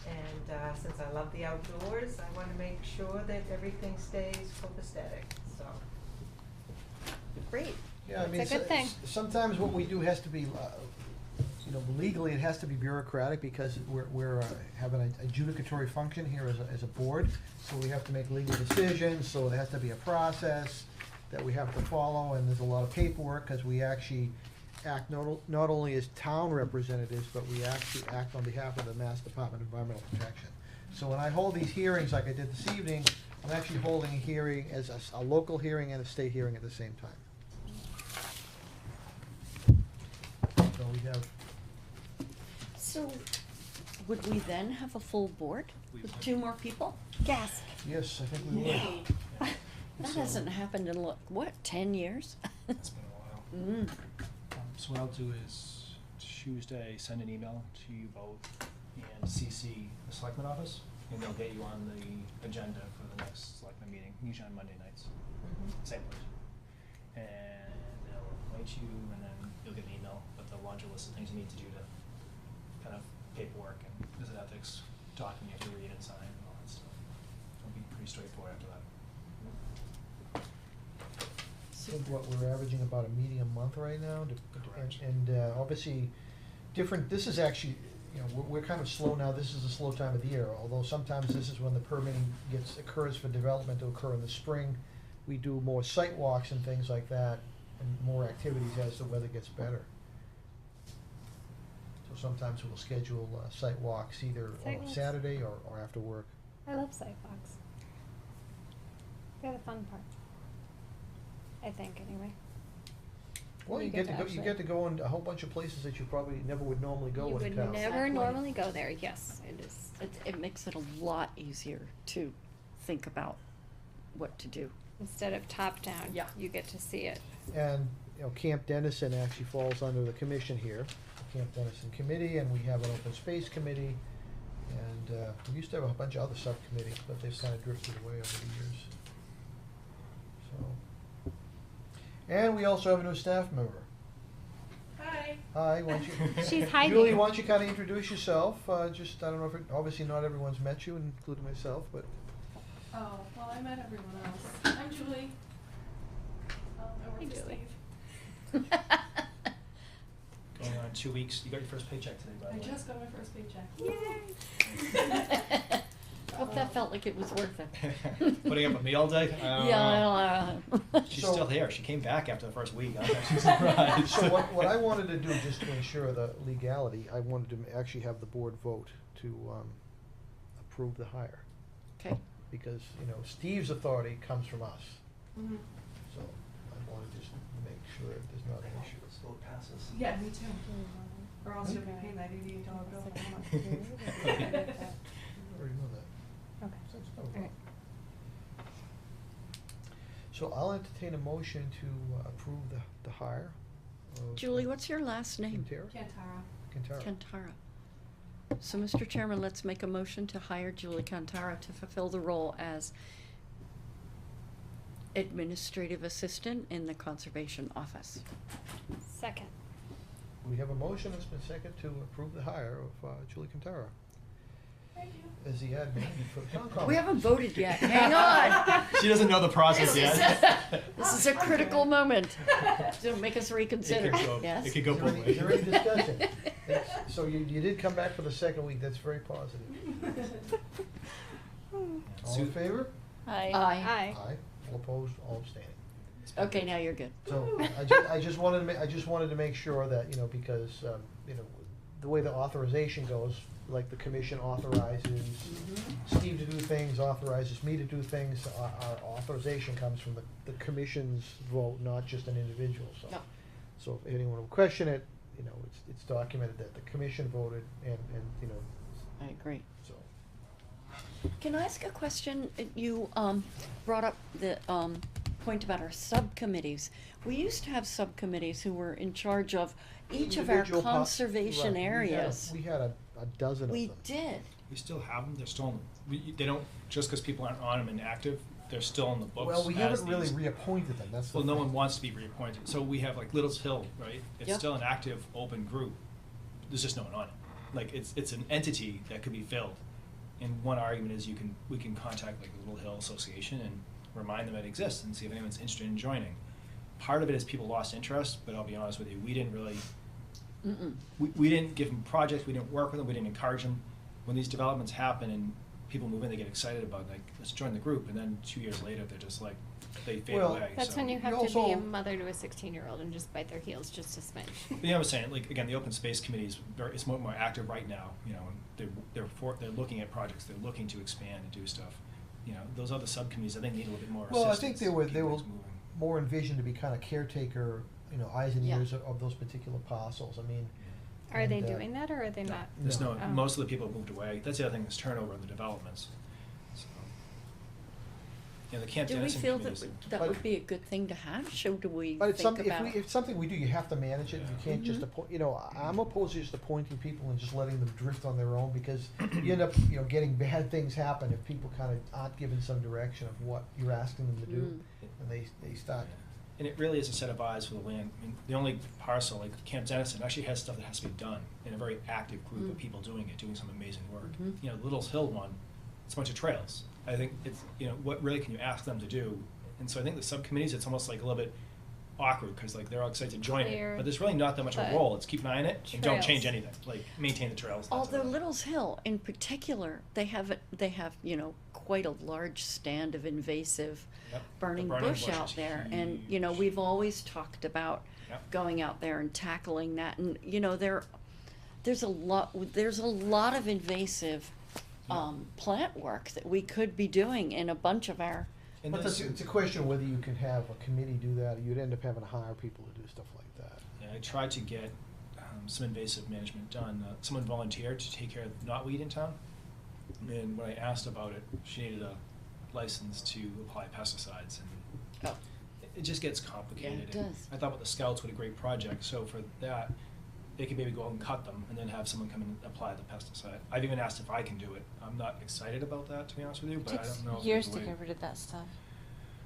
And since I love the outdoors, I want to make sure that everything stays copacetic, so. Great. Yeah, I mean, It's a good thing. sometimes what we do has to be, legally, it has to be bureaucratic because we're having an adjudicatory function here as a board. So we have to make legal decisions, so there has to be a process that we have to follow, and there's a lot of paperwork, because we actually act not only as town representatives, but we actually act on behalf of the Mass Department of Environmental Protection. So when I hold these hearings like I did this evening, I'm actually holding a hearing as a local hearing and a state hearing at the same time. So we have, So, would we then have a full board with 2 more people? Gasp. yes, I think we will. Yay. That So- hasn't happened in, 10 years? It's been a while. Mm. So what I'll do is Tuesday, send an email to you both and CC the selectman office, and they'll get you on the agenda for the next selectman meeting, usually on Monday nights, same place. And they'll invite you, and then you'll get an email with the laundry list of things you need to do to kind of paperwork and there's an ethics document you have to read and sign and all that stuff. It'll be pretty straightforward after that. I think what we're averaging about a meeting a month right now, Correct. and obviously, this is actually, we're kind of slow now, this is a slow time of the year, although sometimes this is when the permitting occurs for development to occur in the spring. We do more site walks and things like that, and more activities as the weather gets better. So sometimes we'll schedule site walks either Site on walks. Saturday or after work. I love sidewalks. They're the fun part. I think, anyway. Well, you get to go in a whole bunch of places that you probably never would normally go You in would town. never Exactly. normally go there, yes, it is. It makes it a lot easier to think about what to do. Instead of top-down, Yeah. you get to see it. And, Camp Dennison actually falls under the commission here, the Camp Dennison Committee, and we have an open space committee. And, we used to have a bunch of other subcommittees, but they've kind of drifted away over the years. So, and we also have a new staff member. Hi. Hi, why don't you? She's hiding. Julie, why don't you kind of introduce yourself? I don't know obviously not everyone's met you, including myself, but. Oh, well, I met everyone else. I'm Julie. I Hey, work for Julie. Steve. Going on 2 weeks, you got your first paycheck today, by the I way. just got my first paycheck. Hope that felt like it was worth it. Putting up with me all day? I don't know. Yeah. She's So- still here. She came back after the first week. I was actually surprised. So what I wanted to do, just to ensure the legality, I wanted to actually have the board vote to approve the hire. Okay. Because, Steve's authority comes from us, Mhm. so I wanted to just make sure there's not an issue. Still passes. Yeah, me too. Or else you'll be paying that $88 bill for a month. I already know that. Okay. So it's no All right. problem. So I'll entertain a motion to approve the hire of. Julie, what's your last name? Kantara. Kintara. Kantara. So, Mr. Chairman, let's make a motion to hire Julie Kantara to fulfill the role as administrative assistant in the Conservation Office. Second. We have a motion that's been seconded to approve the hire of Julie Kintara Thank you. as the admin for the town common. We haven't voted yet. Hang on. She doesn't know the process This yet. is a critical moment. Don't make us reconsider. It could go, Yes? it could go Is both there ways. any discussion? So you did come back for the second week, that's very positive. All in favor? Aye. Aye. Aye. Aye. All opposed, all abstaining. Okay, now you're good. So I just wanted to make sure that, because, the way the authorization goes, like the commission authorizes Steve to do things, authorizes me to do things, our authorization comes from the commission's vote, not just an individual, so. Yep. So if anyone will question it, it's documented that the commission voted and, I agree. so. Can I ask a question? You brought up the point about our subcommittees. We used to have subcommittees who were in charge of each of our Individual conservation right, areas. We had a dozen of them. We did. We still have them. They're still, they don't, just because people aren't on them and active, they're still on the books. Well, we as haven't really these. reappointed them, that's the Well, no thing. one wants to be reappointed. So we have like Little's Hill, right? It's Yep. still an active, open group. There's just no one on it. Like, it's an entity that could be filled. And one argument is we can contact like the Little Hill Association and remind them it exists and see if anyone's interested in joining. part of it is people lost interest, but I'll be honest with you, we didn't really, Mm-mm. we didn't give them projects, we didn't work with them, we didn't encourage them. When these developments happen and people move in, they get excited about, like, let's join the group, and then 2 years later, they're just like, they fade Well, away. That's so. when you have You to be also- a mother to a 16-year-old and just bite their heels just a smidge. But you know what I'm saying, like, again, the open space committee is very, it's more active right now, you know, and they're looking at projects, they're looking to expand and do stuff. You know, those other subcommittees, I think, need a little bit more assistance. Well, I think they were to keep things moving. more envisioned to be kind of caretaker, you know, eyes and Yeah. ears of those particular parcels. I mean. Are they and, doing that, or are they not? There's no, Oh. most of the people have moved away. That's the other thing, is turnover in the developments. So, you know, the Camp Do we Dennison feel that committees. that But- would be a good thing to have? Should we But it's think something, about? if it's something we do, you have to manage it. You Yeah. can't just Mhm. appoint, you know, I'm opposed to just appointing people and just letting them drift on their own, because you end up, you know, getting bad things happen if people kind of aren't given some direction of what you're asking them to do. Mm. And they start. And it really is a set of eyes for the land. I mean, the only parcel, like Camp Dennison, actually has stuff that has to be done in a very active group of Mm. people doing it, doing some amazing work. Mhm. You know, Little's Hill one, it's a bunch of trails. I think it's, you know, what really can you ask them to do? And so I think the subcommittees, it's almost like a little bit awkward, because like they're all excited to join Clear, it, but there's really not that much of a but role. It's keep an eye on it and don't change trails. anything, like maintain the trails. that's Although it. Little's Hill, in particular, they have, you know, quite a large stand of invasive Yep, the burning bush out is there. And, you know, huge. we've always talked about Yep. going out there and tackling that. And, you know, there's a lot of invasive, Yeah. plant work that we could be doing in a bunch of our, And But those- it's a question whether you can have a committee do that, or you'd end up having to hire people to do stuff like that. Yeah, I tried to get some invasive management done. Someone volunteered to take care of knotweed in town, and when I asked about it, she needed a license to apply pesticides, and oh, it just gets complicated. Yeah, it does. I thought with the Scouts, what a great project. So for that, they could maybe go out and cut them, and then have someone come and apply the pesticide. I've even asked if I can do it. I'm not excited about that, to be honest with you, but I Takes don't know. if years there's to a way. get rid of that stuff.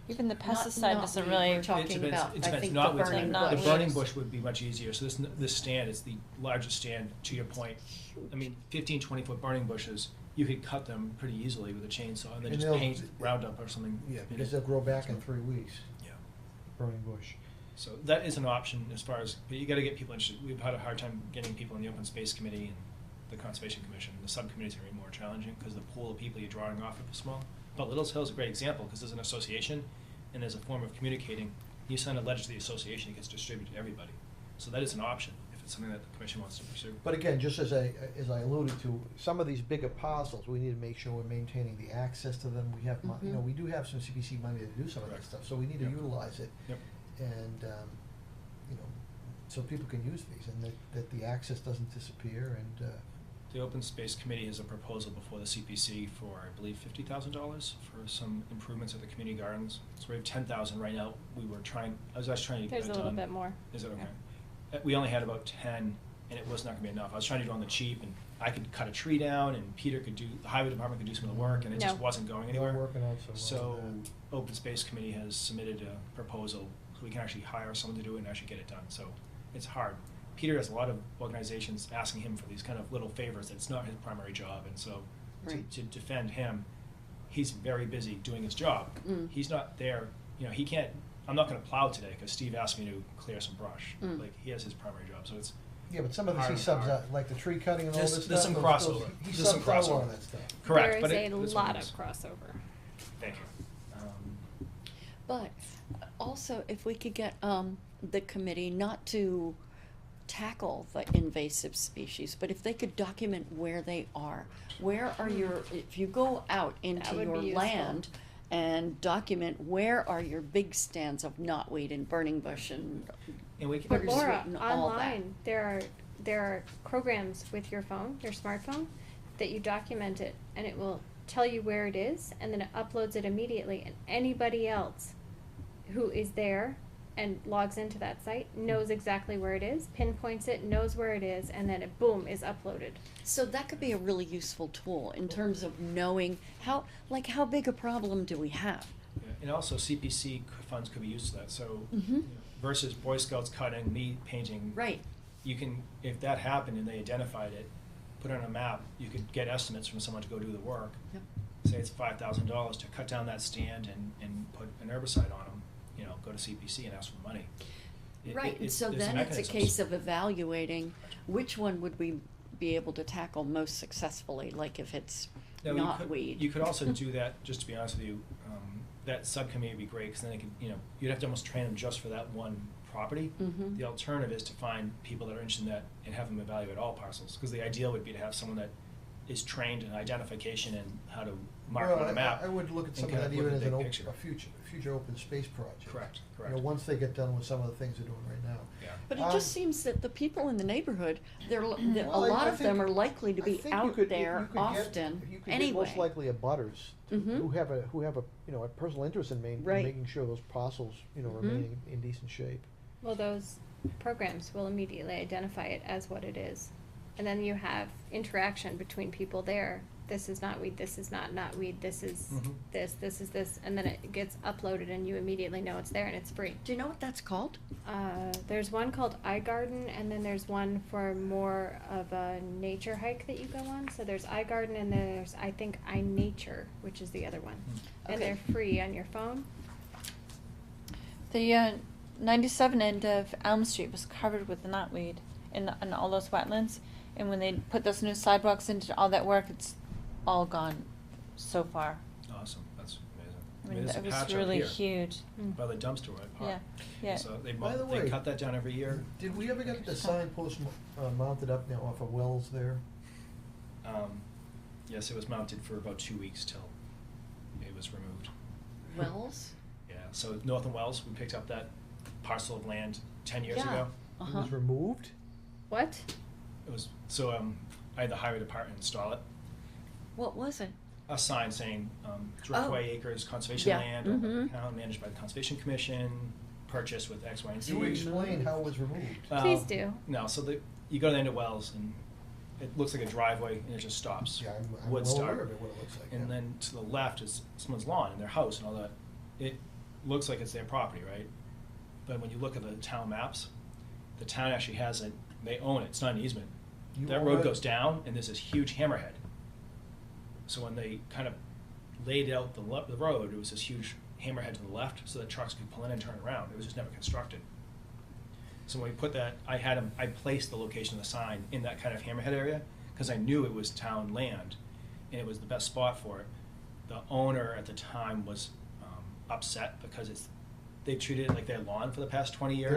Even the Not- pesticide doesn't knotweed, really. we're talking It depends- about, it I depends. think, the Knotweed's burning like- bush. The burning bush would be much easier, so this stand is the largest stand, to your point. I mean, 15, 20-foot burning bushes, you could cut them pretty easily with a chainsaw, and then And just they'll- paint Roundup or something. Yeah, in because it. they'll grow back in 3 weeks, Yeah. burning bush. So that is an option as far as, but you gotta get people interested. We've had a hard time getting people in the Open Space Committee and the Conservation Commission. The subcommittees are gonna be more challenging, because the pool of people you're drawing off is small. But Little's Hill is a great example, because there's an association, and there's a form of communicating. You send a letter to the association, it gets distributed to everybody. So that is an option, if it's something that the commission wants to pursue. But again, just as I alluded to, some of these bigger parcels, we need to make sure we're maintaining the access to them. We have, you know, Mhm. we do have some CPC money to do some of that Correct. stuff, so we need to Yep. utilize it. Yep. And, you know, so people can use these, and that the access doesn't disappear, and, The Open Space Committee has a proposal before the CPC for, I believe, $50,000 for some improvements at the community gardens. So we have 10,000 right now. I was actually trying to get There's that a little done. bit more. Is it okay? We only had about 10, and it was not gonna be enough. I was trying to do it on the cheap, and I could cut a tree down, and Peter could the highway department could do some of the work, and it just No. wasn't going they're anywhere. working out so well. So, Open Space Committee has submitted a proposal, so we can actually hire someone to do it and actually get it done, so it's hard. Peter has a lot of organizations asking him for these kind of little favors, it's not his primary job, and so Right. to defend him, he's very busy doing his job. Mm. He's not there, you know, he can't, I'm not gonna plow today, cause Steve asked me to clear some brush. Mm. Like, he has his primary job, so it's, Yeah, but some of this hard he and subs hard. out, like the tree cutting and all this stuff. There's some those- crossover. He There's some subs out a lot crossover. of that stuff. correct, but There it, is a that's what lot it of is. crossover. Thank you. But also, if we could get the committee not to tackle the invasive species, but if they could document where they are. Where are if you go out into would your be useful. land and document where are your big stands of knotweed and burning bush and And we can. But Butters Laura, written, all that. online, there are programs with your phone, your smartphone, that you document it, and it will tell you where it is, and then it uploads it immediately, and anybody else who is there and logs into that site knows exactly where it is, pinpoints it, knows where it is, and then it, boom, is uploaded. So that could be a really useful tool in terms of knowing how big a problem do we have? Yeah, and also CPC funds could be used to that, so Mhm. you know, versus Boy Scouts cutting, me painting. Right. You can, if that happened and they identified it, put it on a map, you could get estimates from someone to go do the work. Yep. Say it's $5,000 to cut down that stand and put an herbicide on them. go to CPC and ask for money. Right, and so there's then it's a mechanisms. case of evaluating which one would we be able to tackle most successfully, like if it's Now, not weed. You could also do that, just to be honest with you, that subcommittee would be great, because then they could, you'd have to almost train them just for that one property. Mhm. The alternative is to find people that are interested in that and have them evaluate all parcels, because the ideal would be to have someone that is trained in identification and how to mark Well, on a map. I would look at and some of kind that look even at as the an big picture. future open space project. Correct, You know, correct. once they get done with some of the things they're doing right now. Yeah. But it just seems that the people in the neighborhood, a Well, lot I of them think- are likely to I be think you out could- there you could get- often you could get anyway. most likely abutters Mhm. who have a personal interest in Right. making sure those parcels, Mhm. remain in decent shape. Well, those programs will immediately identify it as what it is. And then you have interaction between people there. This is not weed, this is not weed, this is Mhm. this is this, and then it gets uploaded and you immediately know it's there and it's free. Do you know what that's called? There's one called iGarden, and then there's one for more of a nature hike that you go on. So there's iGarden, and then there's, I think, iNature, which is the other one. And Okay. they're free on your phone. The 97 end of Elm Street was covered with knotweed in all those wetlands. And when they put those new sidewalks into all that work, it's all gone so far. Awesome, that's amazing. I mean, there's a it was patch over really here huge. by the dumpster at Park. Yeah, yeah. So By the they way, cut that down every year. Did we ever get the sign post mounted up now off of Wells there? Yes, it was mounted for about 2 weeks till it was removed. Wells? Yeah, so North and Wells, we picked up that parcel of land 10 years Yeah. ago. It Uh-huh. was removed? What? It was, so I had the highway department install it. What was it? A sign saying, Oh. Driftway Acres Conservation Yeah, Land, owned by the mhm. town, managed by the Conservation Commission, purchased with X, Y, and Z. Can we explain how it was removed? Please do. No, so you go to the end of Wells, and it looks like a driveway, and it just stops. Yeah, I'm Wood well start. aware of it, what it looks like. And yeah. then to the left is someone's lawn and their house and all that. It looks like it's their property, right? But when you look at the town maps, the town actually has it, they own it, it's not an easement. You That own road it? goes down, and there's this huge hammerhead. So when they kind of laid out the road, it was this huge hammerhead to the left, so that trucks could pull in and turn around. It was just never constructed. So when we put that, I placed the location of the sign in that kind of hammerhead area, because I knew it was town land, and it was the best spot for it. The owner at the time was upset because they've treated it like their lawn for the past 20 years.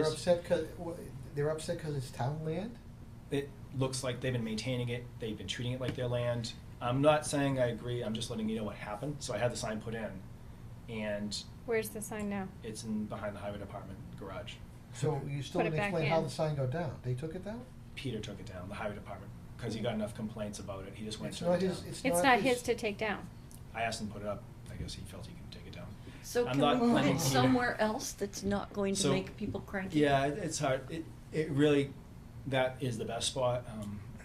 They're upset 'cause it's town land? It looks like they've been maintaining it, they've been treating it like their land. I'm not saying I agree, I'm just letting you know what happened. So I had the sign put in, and Where's the sign now? it's behind the highway department garage. So you still Put it didn't back explain how in. the sign got down? They took it down? Peter took it down, the highway department, because he got enough complaints about it, he just went It's and took not it his, down. It's not his to take down. I asked him to put it up, I guess he felt he could take it down. So I'm can not we put blaming it Peter. somewhere else that's not going to So- make people cranky? Yeah, it's hard. It really, that is the best spot.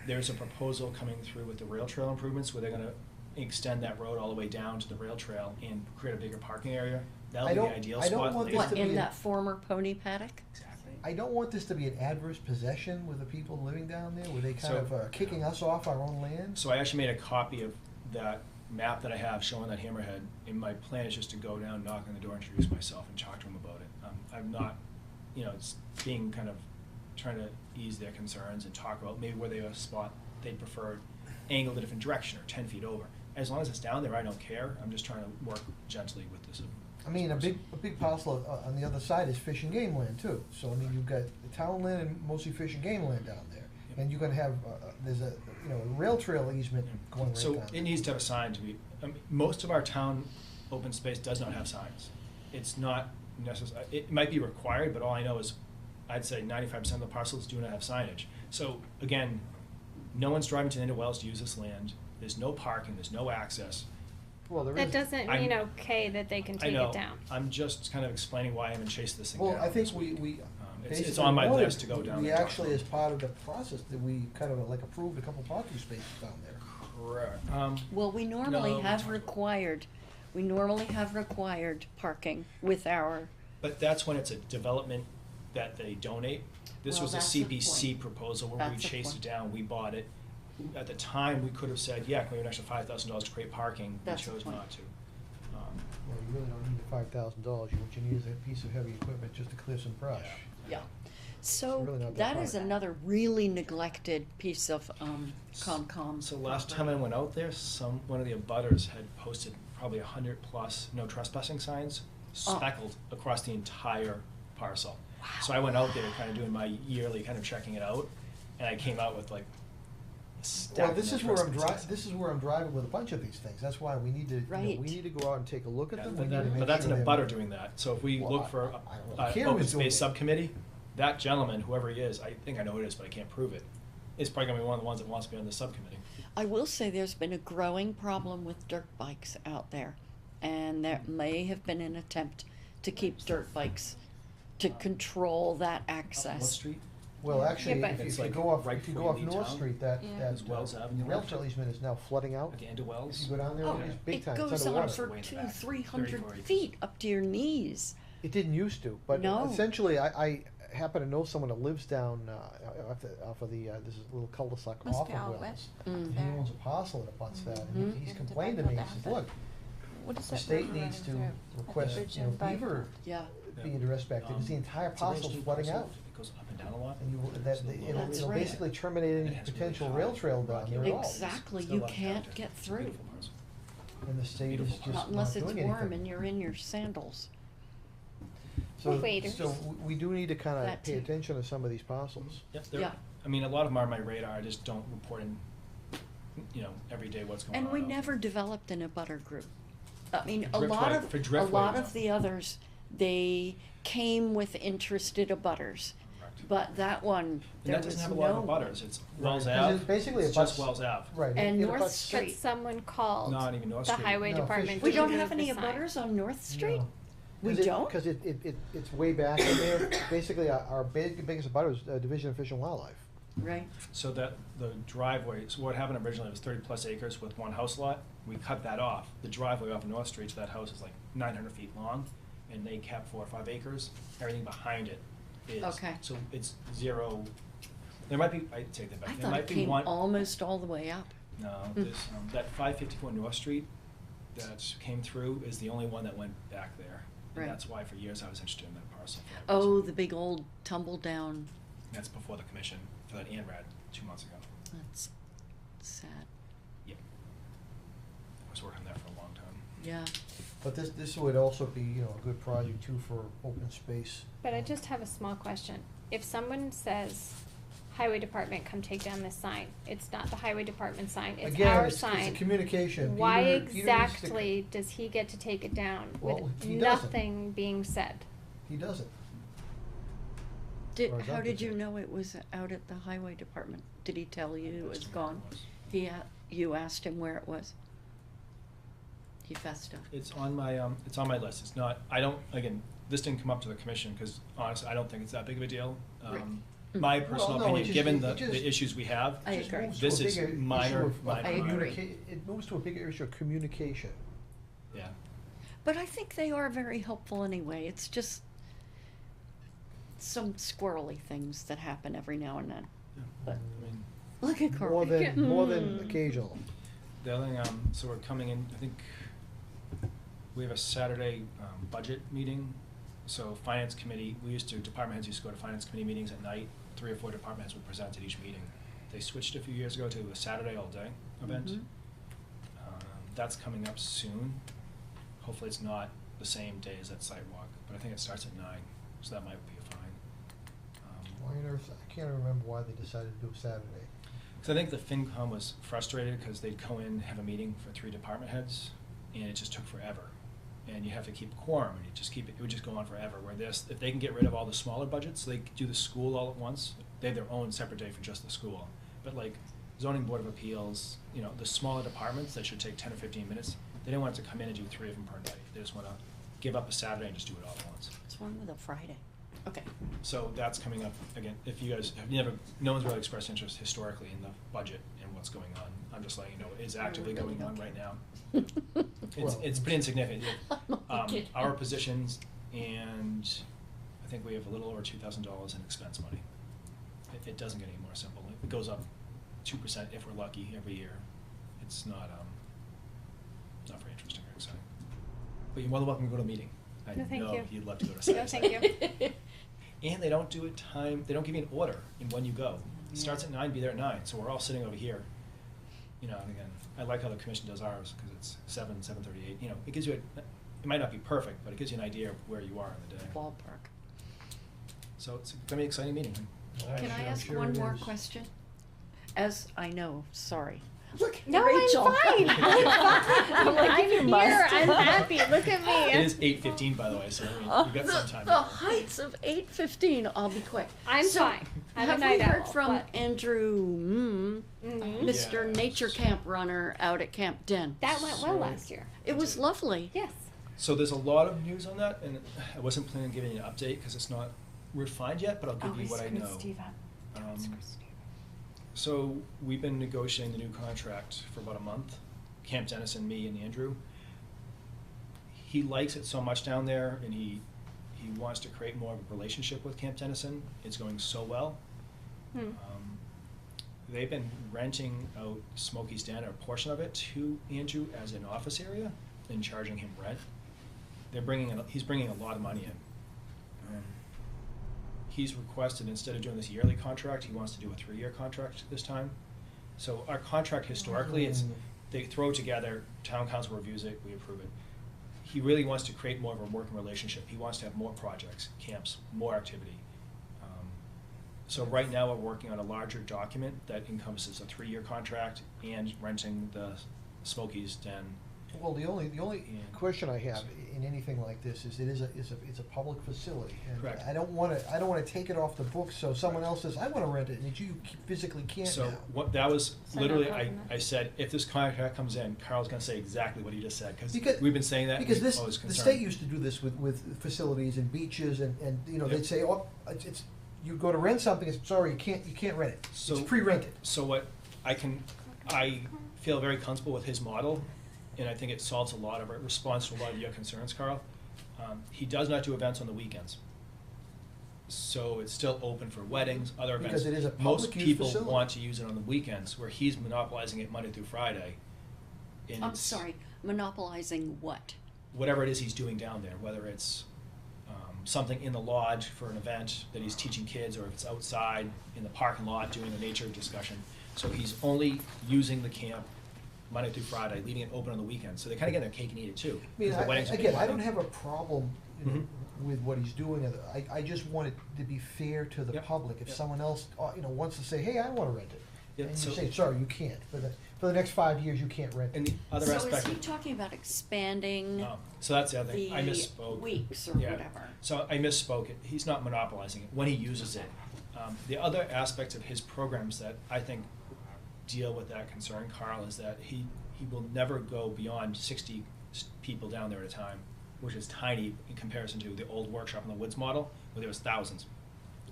There's a proposal coming through with the rail trail improvements where they're gonna extend that road all the way down to the rail trail and create a bigger parking area. That'll be the ideal I don't spot. want later. this What, to be in a- that former pony paddock? Exactly. I don't want this to be an adverse possession with the people living down there, where they kind So- of kicking us off our own land. So I actually made a copy of that map that I have showing that hammerhead, and my plan is just to go down, knock on the door, introduce myself, and talk to them about it. I'm not, it's being kind of trying to ease their concerns and talk about maybe where they have a spot they'd prefer angled a different direction or 10 feet over. As long as it's down there, I don't care. I'm just trying to work gently with this. I mean, a big parcel on the other side is fish and game land too. So I mean, you've got the town land and mostly fish and game land down there. Yep. And you're gonna have, there's a rail trail easement going right So down. it needs to have a sign to be, most of our town open space does not have signs. It's not necessary, it might be required, but all I know is, I'd say 95% of the parcels do not have signage. So again, no one's driving to the end of Wells to use this land, there's no parking, there's no access. Well, there That is. doesn't I'm- mean okay that they can I take know, it down. I'm just kind of explaining why I haven't chased this thing down. Well, I think this week. we It's basically on my wanted- list to go down We and talk actually, to as them. part of the process, that we kind of like approved a couple parking spaces down there. Correct. Well, we normally No. have required parking with our, But that's when it's a development that they donate. This Well, was a that's the CPC point. proposal where we That's the chased it point. down, we bought it. At the time, we could have said, yeah, can we have an extra $5,000 to create parking? We That's the chose point. not to. Well, you really don't need the $5,000. What you need is a piece of heavy equipment just to clear some brush. Yeah. It's So really not that that is hard. another really neglected piece of Concom. So last time I went out there, one of the abutters had posted probably 100+ no trespassing signs Oh. speckled across the entire parcel. So I went out there kind of doing my yearly kind of checking it out, and I came out with like a stack Well, of this no is where I'm trespassing signs. this is where I'm driving with a bunch of these things. That's why we need to, Right. we need to go out and take a look at Yeah, them. but We need to that- make but that's an sure they're- abutter doing that. So if we Well, look for I don't really care open who's doing space it. subcommittee, that gentleman, whoever he is, I think I know who it is, but I can't prove it, is probably gonna be one of the ones that wants to be on the subcommittee. I will say there's been a growing problem with dirt bikes out there, and there may have been an attempt to keep dirt bikes, to control that Up North access. Street, Well, actually, but- if It's you like go off, right if you before go you off leave North town. Street, that, Yeah. that There's Wells Avenue rail left. trail easement is now flooding out. at the end of Wells. If you go down there, Oh, it's big it time, it's goes on underwater. for Way in the 200, back, 300 34 acres. feet up to your knees. It didn't used to, but No. essentially, I happen to know someone that lives down, off of the, this is a little cul-de-sac Must off be of all Wells. wet And he there. owns a parcel that abuts that, and Mhm. he's Yeah, complained to me, he develop says, that. look, What is the that state river needs to running through? request, Bridge you know, and bike beaver road. Yeah. being respected, because the entire It's a parcel's range flooding parcel. out. It goes up and down a lot. And you, So the it'll, That's it'll right. basically terminate And any it has really potential high rail trail down rocky there at all. Exactly, Still you love can't character. get It's a through. beautiful parcel. And the state is Beautiful just parcel. Not unless not it's doing warm anything. and you're in your sandals. So, Waders. so we do need to kind of That pay too. attention to some of these parcels. Yep, Yeah. I mean, a lot of them are on my radar, I just don't report in, every day what's going on. And we out there. never developed an abutter group. I mean, a Driftway- lot for of, a Driftway, lot no. of the others, they came with interested abutters. Correct. But that one, And there that was doesn't no. have a lot of butters, it's Wells Right, 'cause Ave, it's basically it's a just bus- Wells Ave. Right. And it North abuts- But Street. someone called Not even North the Street. highway No, department Fish- to We don't remove have the any sign. abutters on North Street? No. We 'Cause don't? Because it's way back in there. Basically, our biggest abutter is Division of Fish and Wildlife. Right, So that, the driveway, so what happened originally was 30+ acres with one house lot, we cut that off. The driveway off of North Street to that house is like 900 feet long, and they kept 4 or 5 acres, everything behind it is. Okay. So it's zero, there might be, I take that back, I there thought might it be came one. almost all the way up. No, this, that 554 North Street that came through is the only one that went back there. Right. And that's why for years I was interested in that parcel. for that Oh, reason. the big old tumble down, That's before the commission, for that ANRAD 2 months ago. that's sad, Yep. I was working there for a long time. yeah. But this would also be, a good project too for open space. But I just have a small question. If someone says, highway department, come take down this sign, it's not the highway department sign, it's Again, our it's a sign. communication. Why Peter needs to- exactly does he get to take it down Well, with he doesn't. nothing being said? He doesn't. Did, far as how I'm did you concerned. know it was out at the highway department? Did he tell you it was Asked him where it gone? was. You asked him where it was? He fessed up. It's on my list. It's not, I don't, again, this didn't come up to the commission, because honestly, I don't think it's that big of a deal. Right. My Mm. personal no, it opinion, just- given it the just- issues we have, I It just agree. moves to This a is bigger issue minor, of minor. I agree. It moves to a bigger issue of communication. yeah. But I think they are very helpful anyway. It's just some squirrely things that happen every now and then. But I mean, look at Corey. More than Mm. occasional. the other thing, so we're coming in, I think, we have a Saturday, budget meeting. So finance committee, department heads used to go to finance committee meetings at night. 3 or 4 department heads would present at each meeting. They switched a few years ago to a Saturday all-day event. Mhm. That's coming up soon. Hopefully it's not the same day as that sidewalk, but I think it starts at 9, so that might be fine. Why on earth, I can't remember why they decided to do Saturday. So I think the FinCom was frustrated because they'd go in, have a meeting for 3 department heads, and it just took forever. And you have to keep a quorum, and it would just go on forever. Where this, if they can get rid of all the smaller budgets, they could do the school all at once. They have their own separate day for just the school. But like zoning board of appeals, the smaller departments that should take 10 or 15 minutes, they don't want it to come in and do 3 of them per night. They just want to give up a Saturday and just do it all at once. What's wrong with a Friday? Okay. So that's coming up, again, if you guys have no one's really expressed interest historically in the budget and what's going on. I'm just letting you know, it is actively really going on don't right now. care. It's pretty insignificant. I'm only kidding. Our positions, and I think we have a little over $2,000 in expense money. It doesn't get any more simple. It goes up 2% if we're lucky every year. It's not very interesting or exciting. But you're more than welcome to go to a meeting. I No, thank know you. you'd love to go to a No, site. thank you. And they don't do it they don't give you an order in when you go. It starts at 9, be there at 9, so we're all sitting over here. You know, and again, I like how the commission does ours, because it's 7:38, you know, it gives you it might not be perfect, but it gives you an idea of where you are in the day. Ballpark. So it's gonna be an exciting meeting. Can I I'm ask sure one it more is. question? As I know, sorry. Look, No, Rachel. I'm fine. I'm like, I'm you here. must. I'm happy. Look at me. It is 8:15, by the way, so I mean, you've got some time. The heights of 8:15. I'll be quick. I'm So, fine. I'm a have we night heard owl, from but- Andrew, Mhm. Mr. Yes. Nature Camp Runner out at Camp Den? That went well last year. It was lovely. Yes. So there's a lot of news on that, and I wasn't planning on giving you an update, because it's not refined yet, but I'll give you what I know. So we've been negotiating the new contract for about a month, Camp Dennison, me, and Andrew. He likes it so much down there, and he wants to create more of a relationship with Camp Dennison. It's going so well. They've been renting out Smokey's Den, or a portion of it, to Andrew as an office area and charging him rent. He's bringing a lot of money in. He's requested, instead of doing this yearly contract, he wants to do a 3-year contract this time. So our contract historically, they throw it together, town council reviews it, we approve it. He really wants to create more of a working relationship. He wants to have more projects, camps, more activity. So right now, we're working on a larger document that encompasses a 3-year contract and renting the Smokey's Den. Well, the only Yeah. question I have in anything like this is it's a public facility, and Correct. I don't wanna take it off the books, so someone else says, I wanna rent it, and you physically can't So now. that was So literally, not I covenant? said, if this contract comes in, Carl's gonna say exactly what he just said, because Because- we've been saying that, and Because we've always the concerned. state used to do this with facilities and beaches, and you know, Yep. they'd say, oh, it's, you go to rent something, it's, sorry, you can't rent it, So- it's pre-rented. So what I feel very comfortable with his model, and I think it solves a lot of, it responds to a lot of your concerns, Carl. He does not do events on the weekends. So it's still open for weddings, other events. Because it is a Most public use people facility. want to use it on the weekends, where he's monopolizing it Monday through Friday. And I'm it's sorry, monopolizing what? whatever it is he's doing down there, whether it's something in the lodge for an event that he's teaching kids, or if it's outside in the parking lot doing a nature discussion. So he's only using the camp Monday through Friday, leaving it open on the weekends. So they kind of get their cake and eat it too. I mean, 'cause the weddings are again, big I don't weddings. have a problem, you know, Mhm. with what he's doing. I just want it to be fair to the Yep. public. If Yep. someone else, you know, wants to say, hey, I wanna rent it, Yep, and you so- say, sorry, you can't, for the next 5 years, you can't rent And it. the other So aspect. is he talking about expanding No. So that's the other thing. I the misspoke. weeks or Yeah. whatever? So I misspoke. He's not monopolizing it when he uses it. The other aspects of his programs that I think deal with that concern, Carl, is that he will never go beyond 60 people down there at a time, which is tiny in comparison to the old workshop in the woods model, where there was thousands,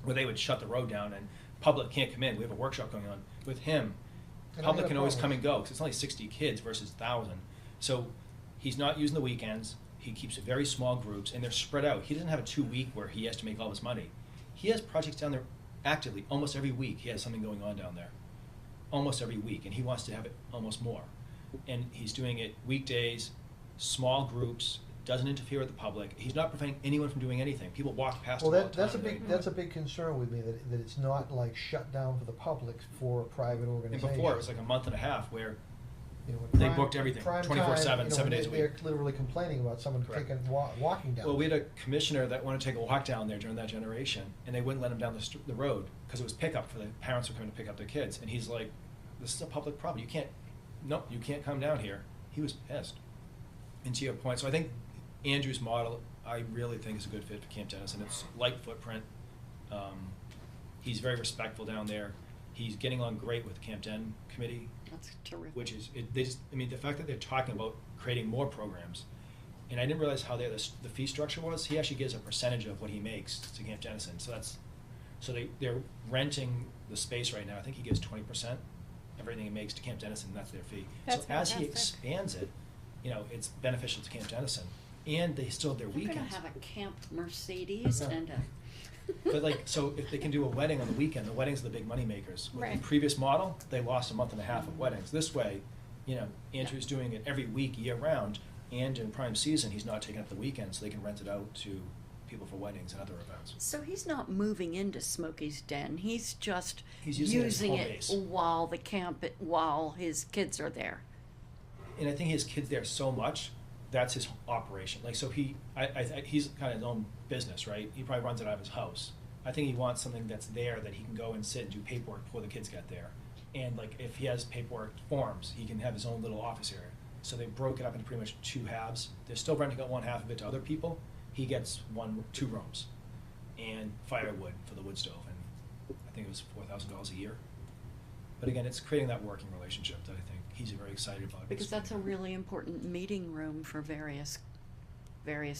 where they would shut the road down and public can't come in. We have a workshop going on. With him, And I public have can always problems. come and go, because it's only 60 kids versus 1,000. So he's not using the weekends. He keeps it very small groups, and they're spread out. He doesn't have a 2-week where he has to make all his money. He has projects down there actively, almost every week. He has something going on down there, almost every week, and he wants to have it almost more. And he's doing it weekdays, small groups, doesn't interfere with the public. He's not preventing anyone from doing anything. People walk past Well, him all the time. that's a big, that's a big concern with me, that it's not like shut down for the public for a private And organization. before, it was like a month and a half where You know, when they prime- booked everything, prime 24/7, time, you know, 7 when days a they're week. literally complaining about someone Correct. walking down. Well, we had a commissioner that wanted to take a walk down there during that generation, and they wouldn't let him down the road, because it was pickup for the parents who were coming to pick up their kids. And he's like, this is a public property, you can't come down here. He was pissed. And to your point, so I think Andrew's model, I really think is a good fit for Camp Dennison. It's light footprint. He's very respectful down there. He's getting along great with the Camp Den committee. That's terrific. Which is, the fact that they're talking about creating more programs, and I didn't realize how the fee structure was. He actually gives a percentage of what he makes to Camp Dennison, so they're renting the space right now. I think he gives 20% everything he makes to Camp Dennison, and that's their fee. That's So as he fantastic. expands it, it's beneficial to Camp Dennison, and they still have their We're gonna weekends. have a Camp Mercedes Okay. and a. But so if they can do a wedding on the weekend, the weddings are the big money makers. With the Right. previous model, they lost a month and a half of weddings. This way, Andrew's doing it every week, year round. And in prime season, he's not taking up the weekend, so they can rent it out to people for weddings and other events. So he's not moving into Smokey's Den, he's just He's using it as using home it base. while his kids are there. And I think his kids there so much, that's his operation. Like, so he's kind of his own business, right? He probably runs it out of his house. I think he wants something that's there that he can go and sit and do paperwork before the kids get there. And like, if he has paperwork forms, he can have his own little office area. So they broke it up into pretty much 2 halves. They're still renting out 1/2 of it to other people. He gets 2 rooms and firewood for the wood stove, and I think it was $4,000 a year. But again, it's creating that working relationship that I think he's very excited about. Because that's a really important meeting room for various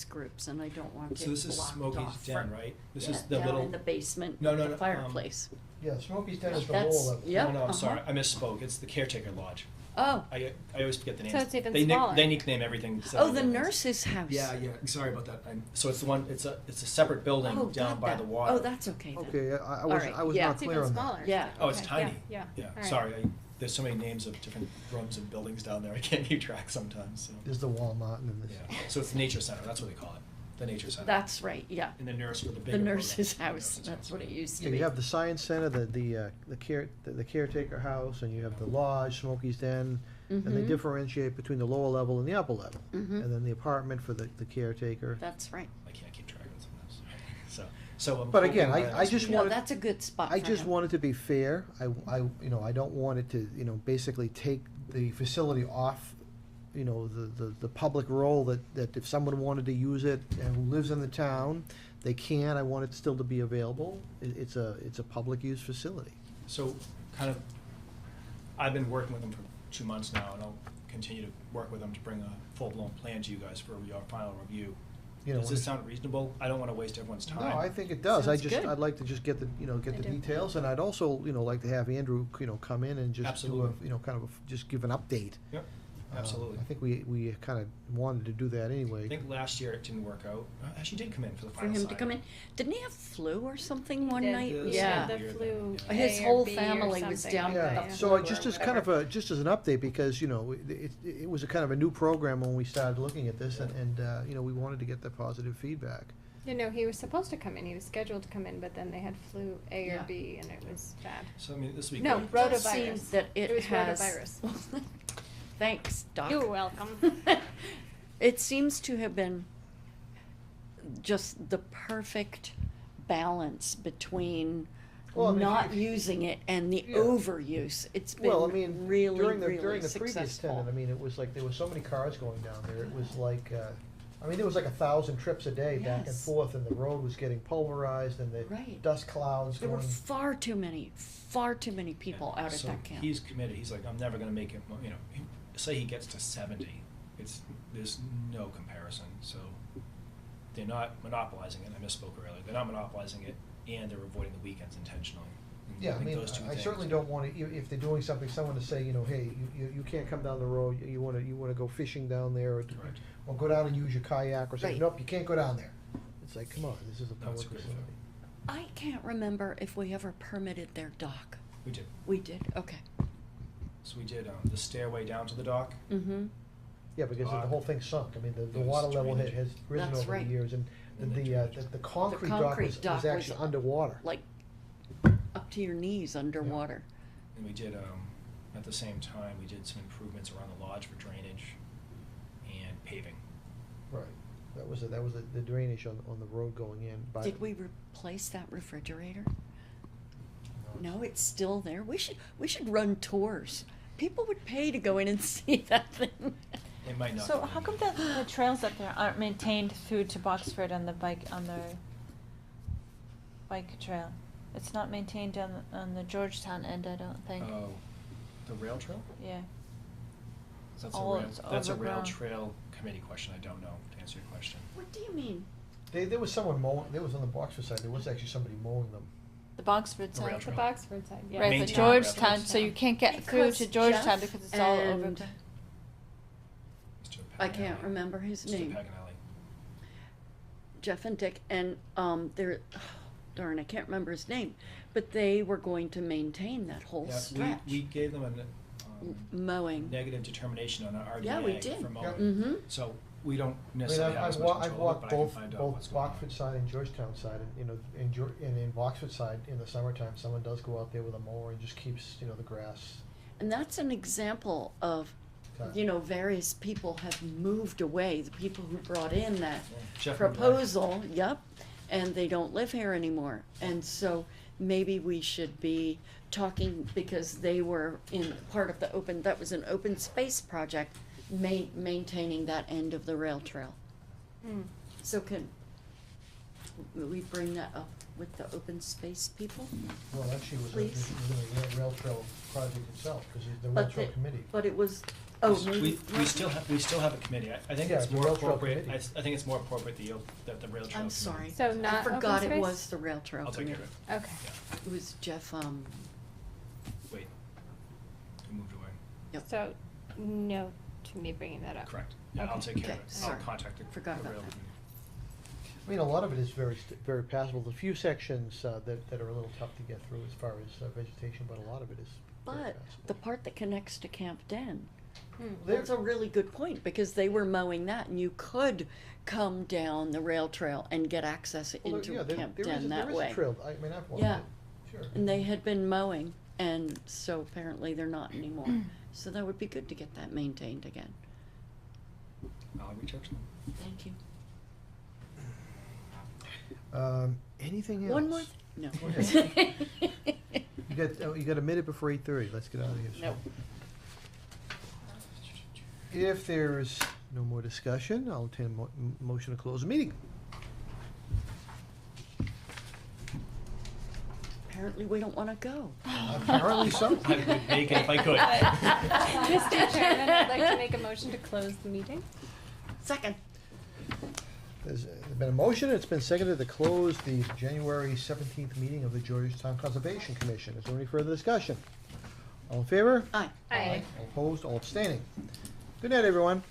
groups, and I don't want So it this is blocked Smokey's off Den, from- right? This Yeah, is the down little. in the basement, No, with no, the no, fireplace. Yeah, Smokey's Den is the That's- lower level. Yep, No, I'm uh-huh. sorry, I misspoke. It's the caretaker lodge. Oh, I always forget the names. So it's even they smaller. They nickname everything. oh, the nurse's house. Yeah, yeah. Sorry about that. So it's the one. It's a separate building Oh, down got by that. the water. Oh, that's okay then. Okay, I All was, right, I was yeah. not It's clear even on that. smaller. Yeah. Oh, it's Okay, tiny. Yeah. Yeah. All right. Sorry. There's so many names of different rooms and buildings down there. I can't keep track sometimes. So. There's the Walmart and then this. Yeah. So it's the nature center. That's what they call it. The nature center. That's right, yeah. And the nurse with the The bigger. nurse's program. house, The that's nurse's what it house. used Yeah, to be. you have the science center, the caretaker house, and you have the lodge, Smokey's Den, and they Mhm. differentiate between the lower level and the upper level. Mhm. And then the apartment for the caretaker. That's right. I can't keep track of it sometimes. So I'm. But again, hoping I by- just No, wanted- that's a good spot I for just him. wanted to be fair. I don't want it to, basically take the facility off, the public role that if someone wanted to use it and who lives in the town, they can. I want it still to be available. It's a public use facility. So, kind of, I've been working with them for 2 months now, and I'll continue to work with them to bring a full-blown plan to you guys for your final review. You know, Does this sound reasonable? I don't want to waste everyone's time. No, I think it does. Sounds good. I'd like to just get the I do. details, and I'd also, like to have Andrew, come in and just do Absolutely. just give an update. Yep, absolutely. I think we kind of wanted to do that anyway. I think last year it didn't work out. Actually, did come in for the For final him to sign. come in. Didn't he have flu or something one Did. night? Yes. Yeah. The Weird flu. thing, His A or whole B or family was something down like with that, the yeah. So flu just or as kind of whatever. just as an update, because, it was a kind of a new program when we started looking at this, and we wanted to get the positive feedback. He was supposed to come in. He was scheduled to come in, but then they had flu A or Yeah. B, and it was bad. So, I mean, this will be No, great. It does rotavirus. seem that it was has. rotavirus. Thanks, Doc. You're welcome. It seems to have been just the perfect balance between Well, I mean, not if you- using it and the Yeah. overuse. It's been Well, I mean, really, during the really previous successful. tenant, I mean, it was like, there were so many cars going down there, it was like, there was like 1,000 trips a day back and Yes. forth, and the road was getting pulverized, and the Right. dust clouds There were going. far too many people out at So that camp. he's committed. He's like, I'm never going to make it. Say he gets to 70. There's no comparison. So they're not monopolizing it. I misspoke earlier. They're not monopolizing it, and they're avoiding the weekends intentionally. And Yeah, I think mean, those two I things. certainly don't want if they're doing something, someone to say, hey, you can't come down the road, you wanna go fishing down there, Correct. or go down and use your kayak, or say, Right. nope, you can't go down there. It's like, come on, this is a No, it's public a great facility. I can't remember if we ever permitted their dock. We did. We did, okay. So we did the stairway down to the dock. Mm-hmm. Yeah, because the whole thing sunk, I mean, the It was water level drainage. has risen That's over right. the years, and And the the drainage. concrete dock concrete was dock was actually underwater. Like up to your knees underwater. And we did, at the same time, we did some improvements around the lodge for drainage and paving. Right, that was the drainage on the road going in, but. Did we replace that refrigerator? No, it's still there. We should run tours. People would pay to go in and see that thing. It might not. So go how in. come the trails up there aren't maintained through to Boxford on the bike trail? It's not maintained on the Georgetown end, I don't think. Oh, the rail trail? Yeah. That's Oh, a rail. it's That's a rail overgrown. trail committee question. I don't know to answer your question. What do you mean? There was someone mowing, there was on the Boxford side, there was actually somebody mowing them. The Boxford The rail side. The trail. Boxford side, yeah. Right, but Maintained Georgetown, rail. so you can't get through Because to Georgetown Jeff because it's all and- overgrown. Mr. I can't Paganelli. remember his Mr. name. Paganelli. Jeff and Dick, and darn, I can't remember his name, but they were going to maintain that whole Yeah, stretch. we gave them Mowing. negative determination on our Yeah, we RDA did. for mowing. Mm-hmm. So we don't I mean, necessarily have as much I've control of it, walked but I can both, find out what's going on. Boxford side and Georgetown side, and, you know, and in Boxford side, in the summertime, someone does go out there with a mower and just keeps, you know, the grass. And that's an example of, cut. you know, various people have moved away, the people who brought in that Jeff moved on. proposal, yep, and they don't live here anymore. And so maybe we should be talking, because they were in part of the open, that was an open space project, maintaining that end of the rail trail. Hmm. So can we bring that up with the open space people? Well, actually, it was Please. the rail trail project itself, because the rail But trail the- committee. But it was, oh, maybe. We still have a committee. I think Yeah, it's the more rail trail appropriate, I committee. think it's more appropriate that the rail trail. I'm committee- sorry. So not I open forgot it space? was the rail trail I'll take care committee. of it. Okay. Yeah. It was Jeff, Wait. Who moved away? Yep. So, no to me bringing that up. Correct. Yeah, I'll Okay. take care Okay, of it. sorry. I'll contact the Forgot the about rail that. committee. I mean, a lot of it is very passable. The few sections that are a little tough to get through as far as vegetation, but a lot of it is very but passable. the part that connects to Camp Den, Hmm. that's a really good point, because they were mowing that, and you could come down the rail trail and get access Well, into yeah, Camp there Den that is a way. trail. I mean, I've walked Yeah. it, sure. And they had been mowing, and so apparently they're not anymore. So that would be good to get that maintained again. I'll reach out to them. Thank you. Anything else? One more, no. Go ahead. You got a minute before 8:30. Let's get out of here. Nope. If there's no more discussion, I'll entertain a motion to close the meeting. Apparently we don't wanna go. Apparently so. I would make it if I could. Mr. Chairman, I'd like to make a motion to close the meeting. Second. There's been a motion, it's been seconded to close the January 17th meeting of the Georgetown Conservation Commission. Is there any further discussion? All in favor? Aye. Aye. All opposed, all abstaining. Good night, everyone.